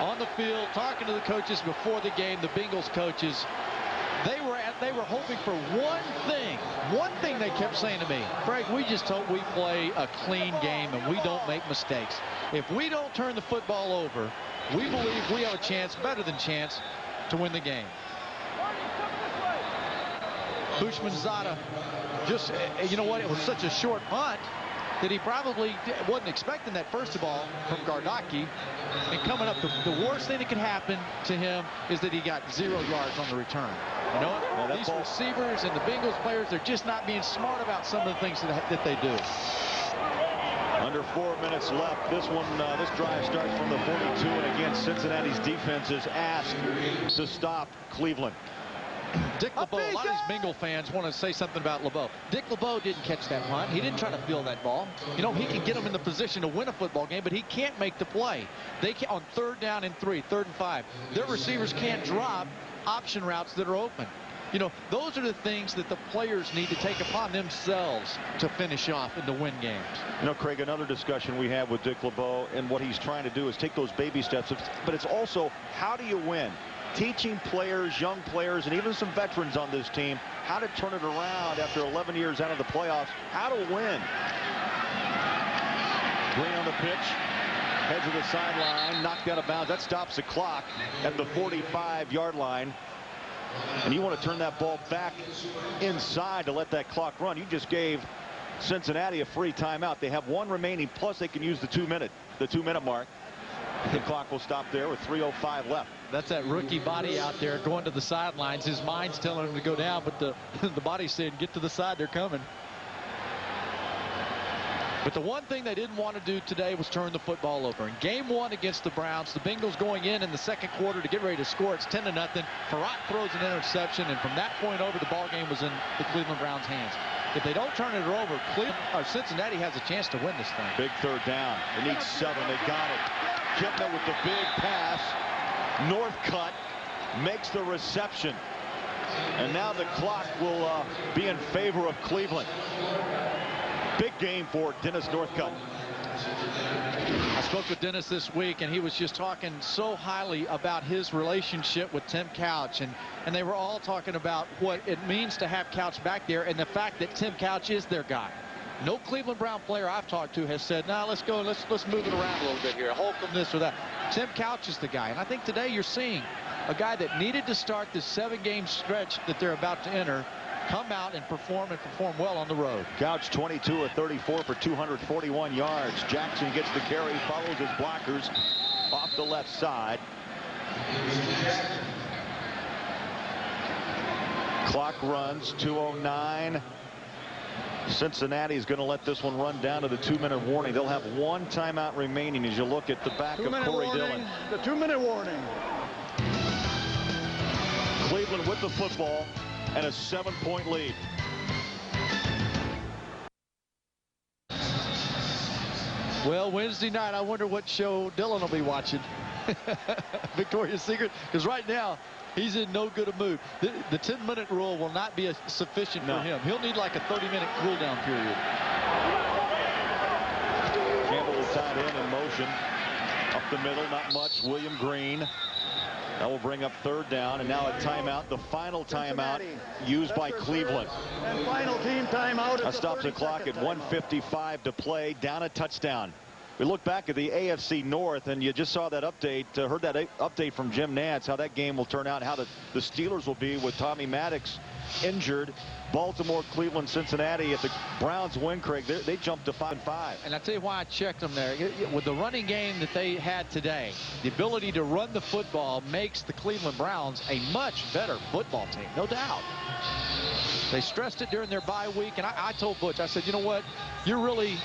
On the field, talking to the coaches before the game, the Bengals coaches, they were hoping for one thing they kept saying to me. Craig, we just hope we play a clean game and we don't make mistakes. If we don't turn the football over, we believe we have a chance, better than chance, to win the game. Bushman-Zada, just, you know what, it was such a short punt that he probably wasn't expecting that, first of all, from Gardocki. And coming up, the worst thing that could happen to him is that he got 0 yards on the return. You know what? These receivers and the Bengals players, they're just not being smart about some of the things that they do. Under 4 minutes left. This drive starts from the 42, and again, Cincinnati's defense is asked to stop Cleveland. Dick LeBeau, a lot of these Bengal fans want to say something about LeBeau. Dick LeBeau didn't catch that punt. He didn't try to field that ball. You know, he can get them in the position to win a football game, but he can't make the play. They can, on 3rd down and 3, 3rd and 5. Their receivers can't drop option routes that are open. You know, those are the things that the players need to take upon themselves to finish off and to win games. You know, Craig, another discussion we have with Dick LeBeau, and what he's trying to do is take those baby steps, but it's also, how do you win? Teaching players, young players, and even some veterans on this team how to turn it around after 11 years out of the playoffs, how to win. Green on the pitch, heads of the sideline, knocked out of bounds. That stops the clock at the 45-yard line. And you want to turn that ball back inside to let that clock run. You just gave Cincinnati a free timeout. They have 1 remaining, plus they can use the 2-minute mark. The clock will stop there with 3:05 left. That's that rookie body out there going to the sidelines. His mind's telling him to go down, but the body's saying, get to the side, they're coming. But the one thing they didn't want to do today was turn the football over. In game 1 against the Browns, the Bengals going in the second quarter to get ready to score. It's 10-0. Farrat throws an interception, and from that point over, the ball game was in the Cleveland Browns' hands. If they don't turn it over, Cincinnati has a chance to win this thing. Big 3rd down. They need 7. They got it. Kipna with the big pass. Northcutt makes the reception. And now the clock will be in favor of Cleveland. Big game for Dennis Northcutt. I spoke with Dennis this week, and he was just talking so highly about his relationship with Tim Couch, and they were all talking about what it means to have Couch back there and the fact that Tim Couch is their guy. No Cleveland Brown player I've talked to has said, "Nah, let's go, let's move it around a little bit here. Holcomb this or that." Tim Couch is the guy, and I think today you're seeing a guy that needed to start this 7-game stretch that they're about to enter come out and perform well on the road. Couch 22 of 34 for 241 yards. Jackson gets the carry, follows his blockers off the left side. Clock runs 2:09. Cincinnati is going to let this one run down to the 2-minute warning. They'll have one timeout remaining as you look at the back of Corey Dillon. The 2-minute warning. Cleveland with the football and a 7-point lead. Well, Wednesday night, I wonder what show Dillon will be watching. Victoria's Secret, because right now he's in no good a mood. The 10-minute rule will not be sufficient for him. He'll need like a 30-minute cool-down period. Campbell is tied in motion. Up the middle, not much. William Green. That will bring up third down, and now a timeout, the final timeout used by Cleveland. And final team timeout. That stops the clock at 1:55 to play, down a touchdown. We look back at the AFC North, and you just saw that update, heard that update from Jim Nantz, how that game will turn out, how the Steelers will be with Tommy Maddox injured. Baltimore, Cleveland, Cincinnati. If the Browns win, Craig, they jumped to 5-5. And I'll tell you why I checked them there. With the running game that they had today, the ability to run the football makes the Cleveland Browns a much better football team, no doubt. They stressed it during their bye week, and I told Butch, I said, you know what, you're really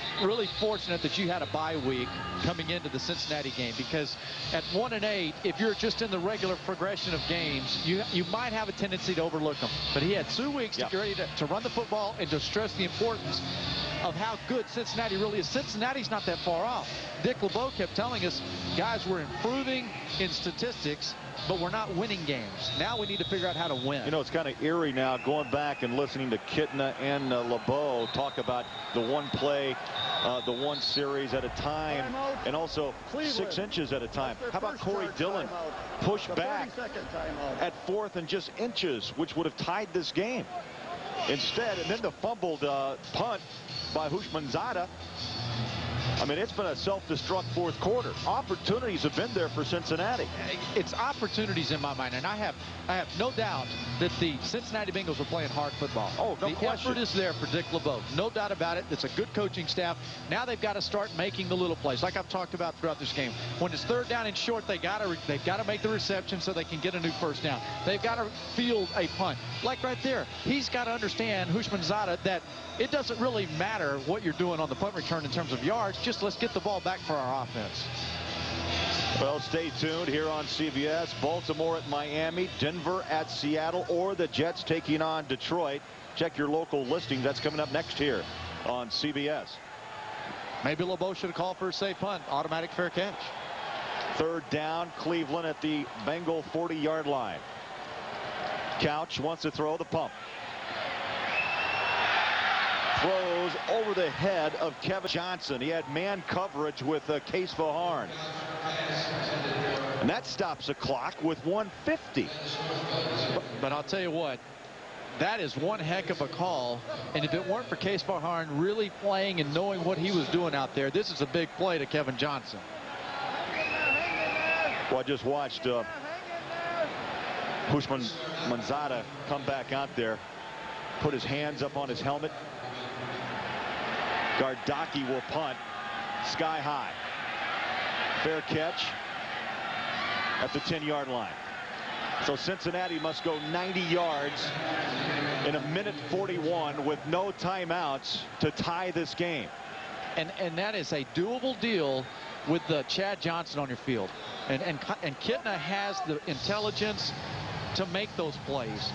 fortunate that you had a bye week coming into the Cincinnati game, because at 1-8, if you're just in the regular progression of games, you might have a tendency to overlook them. But he had 2 weeks to get ready to run the football and to stress the importance of how good Cincinnati really is. Cincinnati's not that far off. Dick LeBeau kept telling us, guys, we're improving in statistics, but we're not winning games. Now we need to figure out how to win. You know, it's kind of eerie now going back and listening to Kitna and LeBeau talk about the one play, the one series at a time, and also Cleveland. 6 inches at a time. How about Corey Dillon push back at 4th and just inches, which would have tied this game. Instead, and then the fumbled punt by Houshmandzadeh. I mean, it's been a self-destruct 4th quarter. Opportunities have been there for Cincinnati. It's opportunities in my mind, and I have no doubt that the Cincinnati Bengals are playing hard football. Oh, no question. The effort is there for Dick LeBeau. No doubt about it. It's a good coaching staff. Now they've got to start making the little plays, like I've talked about throughout this game. When it's 3rd down and short, they've got to make the reception so they can get a new 1st down. They've got to field a punt. Like right there, he's got to understand, Houshmandzadeh, that it doesn't really matter what you're doing on the punt return in terms of yards. Just let's get the ball back for our offense. Well, stay tuned here on CBS. Baltimore at Miami, Denver at Seattle, or the Jets taking on Detroit. Check your local listing. That's coming up next here on CBS. Maybe LeBeau should have called for a safe punt. Automatic fair catch. 3rd down, Cleveland at the Bengal 40-yard line. Couch wants to throw the pump. Throws over the head of Kevin Johnson. He had man coverage with Case Vaharn. And that stops the clock with 1:50. But I'll tell you what, that is one heck of a call. And if it weren't for Case Vaharn really playing and knowing what he was doing out there, this is a big play to Kevin Johnson. Well, I just watched Houshmandzadeh come back out there, put his hands up on his helmet. Gardocki will punt sky high. Fair catch at the 10-yard line. So Cincinnati must go 90 yards in 1:41 with no timeouts to tie this game. And that is a doable deal with Chad Johnson on your field. And Kitna has the intelligence to make those plays.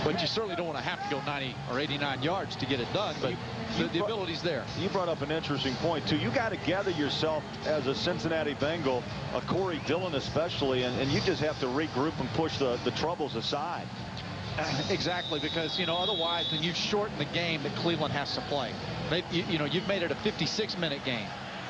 But you certainly don't want to have to go 90 or 89 yards to get it done. But the ability's there. You brought up an interesting point, too. You got to gather yourself as a Cincinnati Bengal, a Corey Dillon especially, and you just have to regroup and push the troubles aside. Exactly, because, you know, otherwise, then you shorten the game that Cleveland has to play. You've made it a 56-minute game.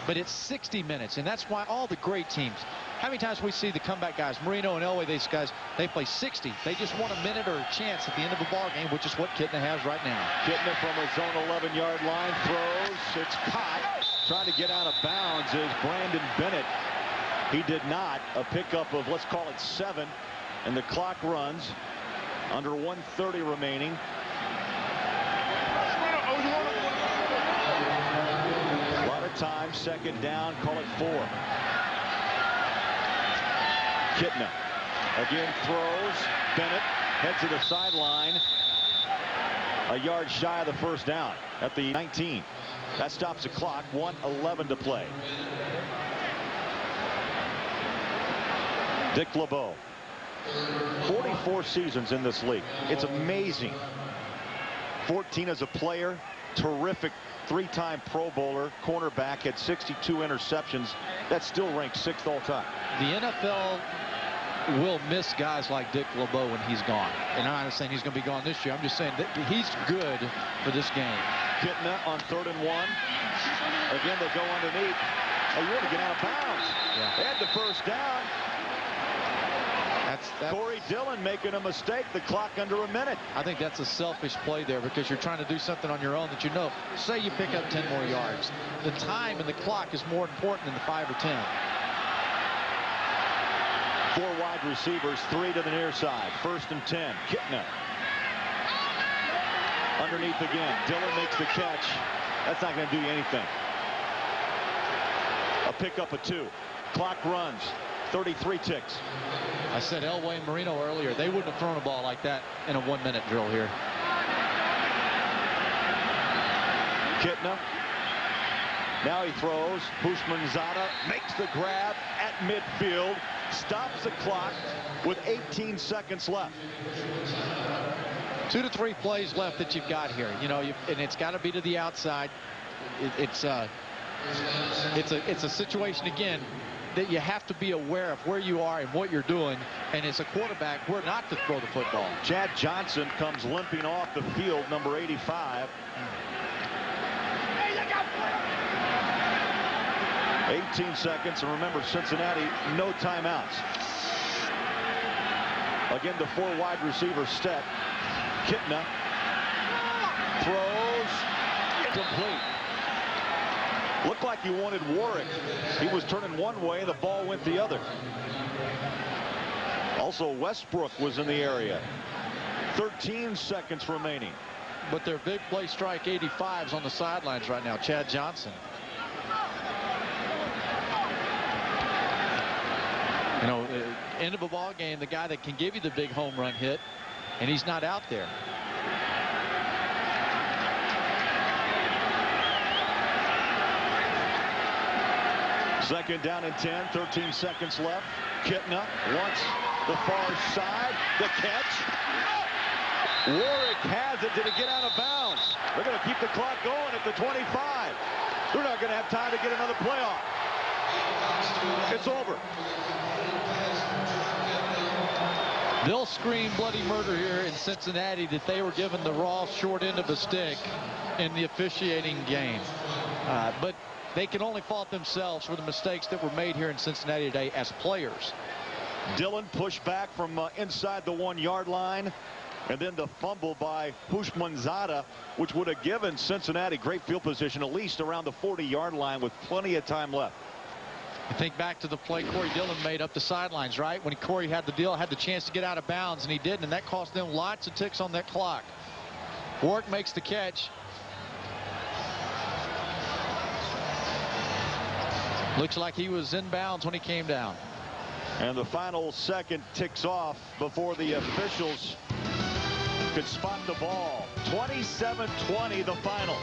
But it's 60 minutes, and that's why all the great teams, how many times we see the comeback guys, Marino and Elway, these guys, they play 60. They just want a minute or a chance at the end of a ball game, which is what Kitna has right now. Kitna from his own 11-yard line throws. It's caught. Trying to get out of bounds is Brandon Bennett. He did not. A pickup of, let's call it 7, and the clock runs Under 1:30 remaining. A lot of time. Second down. Call it 4. Kitna again throws. Bennett heads to the sideline. A yard shy of the first down at the 19. That stops the clock. 1:11 to play. Dick LeBeau. 44 seasons in this league. It's amazing. 14 as a player. Terrific 3-time Pro Bowler. Cornerback. Had 62 interceptions. That still ranks 6th all time. The NFL will miss guys like Dick LeBeau when he's gone. And I'm not saying he's going to be gone this year. I'm just saying that he's good for this game. Kitna on 3rd and 1. Again, they go underneath. Oh, you want to get out of bounds. Yeah. They had the first down. Corey Dillon making a mistake. The clock under a minute. I think that's a selfish play there because you're trying to do something on your own that you know. Say you pick up 10 more yards. The time and the clock is more important than the 5 or 10. 4 wide receivers, 3 to the near side. 1st and 10. Kitna. Underneath again. Dillon makes the catch. That's not going to do you anything. A pickup of 2. Clock runs. 33 ticks. I said Elway and Marino earlier. They wouldn't have thrown a ball like that in a 1-minute drill here. Kitna. Now he throws. Houshmandzadeh makes the grab at midfield. Stops the clock with 18 seconds left. 2 to 3 plays left that you've got here. You know, and it's got to be to the outside. It's a situation again that you have to be aware of where you are and what you're doing. And as a quarterback, where not to throw the football. Chad Johnson comes limping off the field, number 85. 18 seconds, and remember, Cincinnati, no timeouts. Again, the 4 wide receiver set. Kitna throws. Complete. Looked like he wanted Warwick. He was turning one way, the ball went the other. Also, Westbrook was in the area. 13 seconds remaining. But their big play strike 85's on the sidelines right now, Chad Johnson. You know, end of a ball game, the guy that can give you the big home run hit, and he's not out there. Second down and 10, 13 seconds left. Kitna wants the far side. The catch. Warwick has it. Did it get out of bounds? They're going to keep the clock going at the 25. They're not going to have time to get another play off. It's over. They'll scream bloody murder here in Cincinnati that they were given the raw short end of a stick in the officiating game. But they can only fault themselves for the mistakes that were made here in Cincinnati today as players. Dillon pushed back from inside the 1-yard line. And then the fumble by Houshmandzadeh, which would have given Cincinnati great field position, at least around the 40-yard line with plenty of time left. I think back to the play Corey Dillon made up the sidelines, right? When Corey had the chance to get out of bounds, and he didn't, and that cost them lots of ticks on that clock. Warwick makes the catch. Looks like he was in bounds when he came down. And the final second ticks off before the officials could spot the ball. 27-20 the final.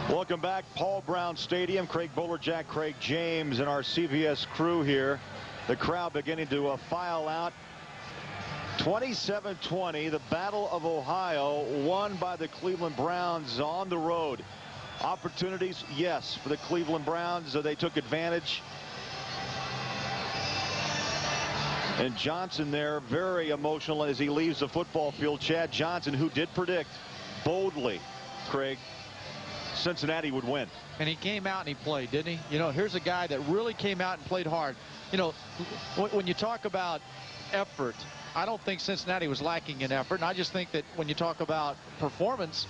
Welcome back, Paul Brown Stadium. Craig Bolerjack, Craig James, and our CBS crew here. The crowd beginning to file out. 27-20, the Battle of Ohio, won by the Cleveland Browns on the road. Opportunities, yes, for the Cleveland Browns. They took advantage. And Johnson there, very emotional as he leaves the football field. Chad Johnson, who did predict boldly, Craig, Cincinnati would win. And he came out and he played, didn't he? You know, here's a guy that really came out and played hard. You know, when you talk about effort, I don't think Cincinnati was lacking in effort. And I just think that when you talk about performance,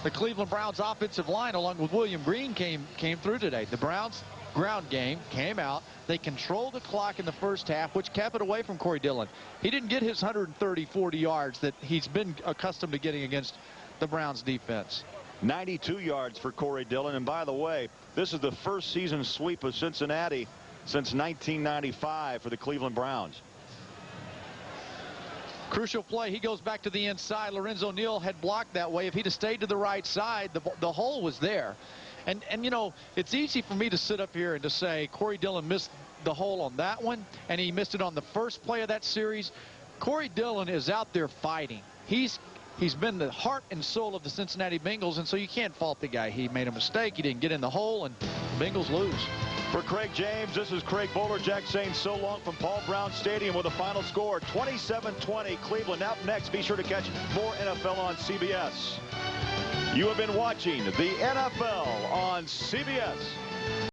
the Cleveland Browns offensive line, along with William Green, came through today. The Browns, ground game, came out. They controlled the clock in the first half, which kept it away from Corey Dillon. He didn't get his 130, 40 yards that he's been accustomed to getting against the Browns defense. 92 yards for Corey Dillon. And by the way, this is the first season sweep of Cincinnati since 1995 for the Cleveland Browns. Crucial play. He goes back to the inside. Lorenzo Neal had blocked that way. If he'd have stayed to the right side, the hole was there. And you know, it's easy for me to sit up here and to say Corey Dillon missed the hole on that one, and he missed it on the first play of that series. Corey Dillon is out there fighting. He's been the heart and soul of the Cincinnati Bengals, and so you can't fault the guy. He made a mistake. He didn't get in the hole, and the Bengals lose. For Craig James, this is Craig Bolerjack saying so long from Paul Brown Stadium with a final score 27-20 Cleveland. Up next, be sure to catch more NFL on CBS. You have been watching the NFL on CBS.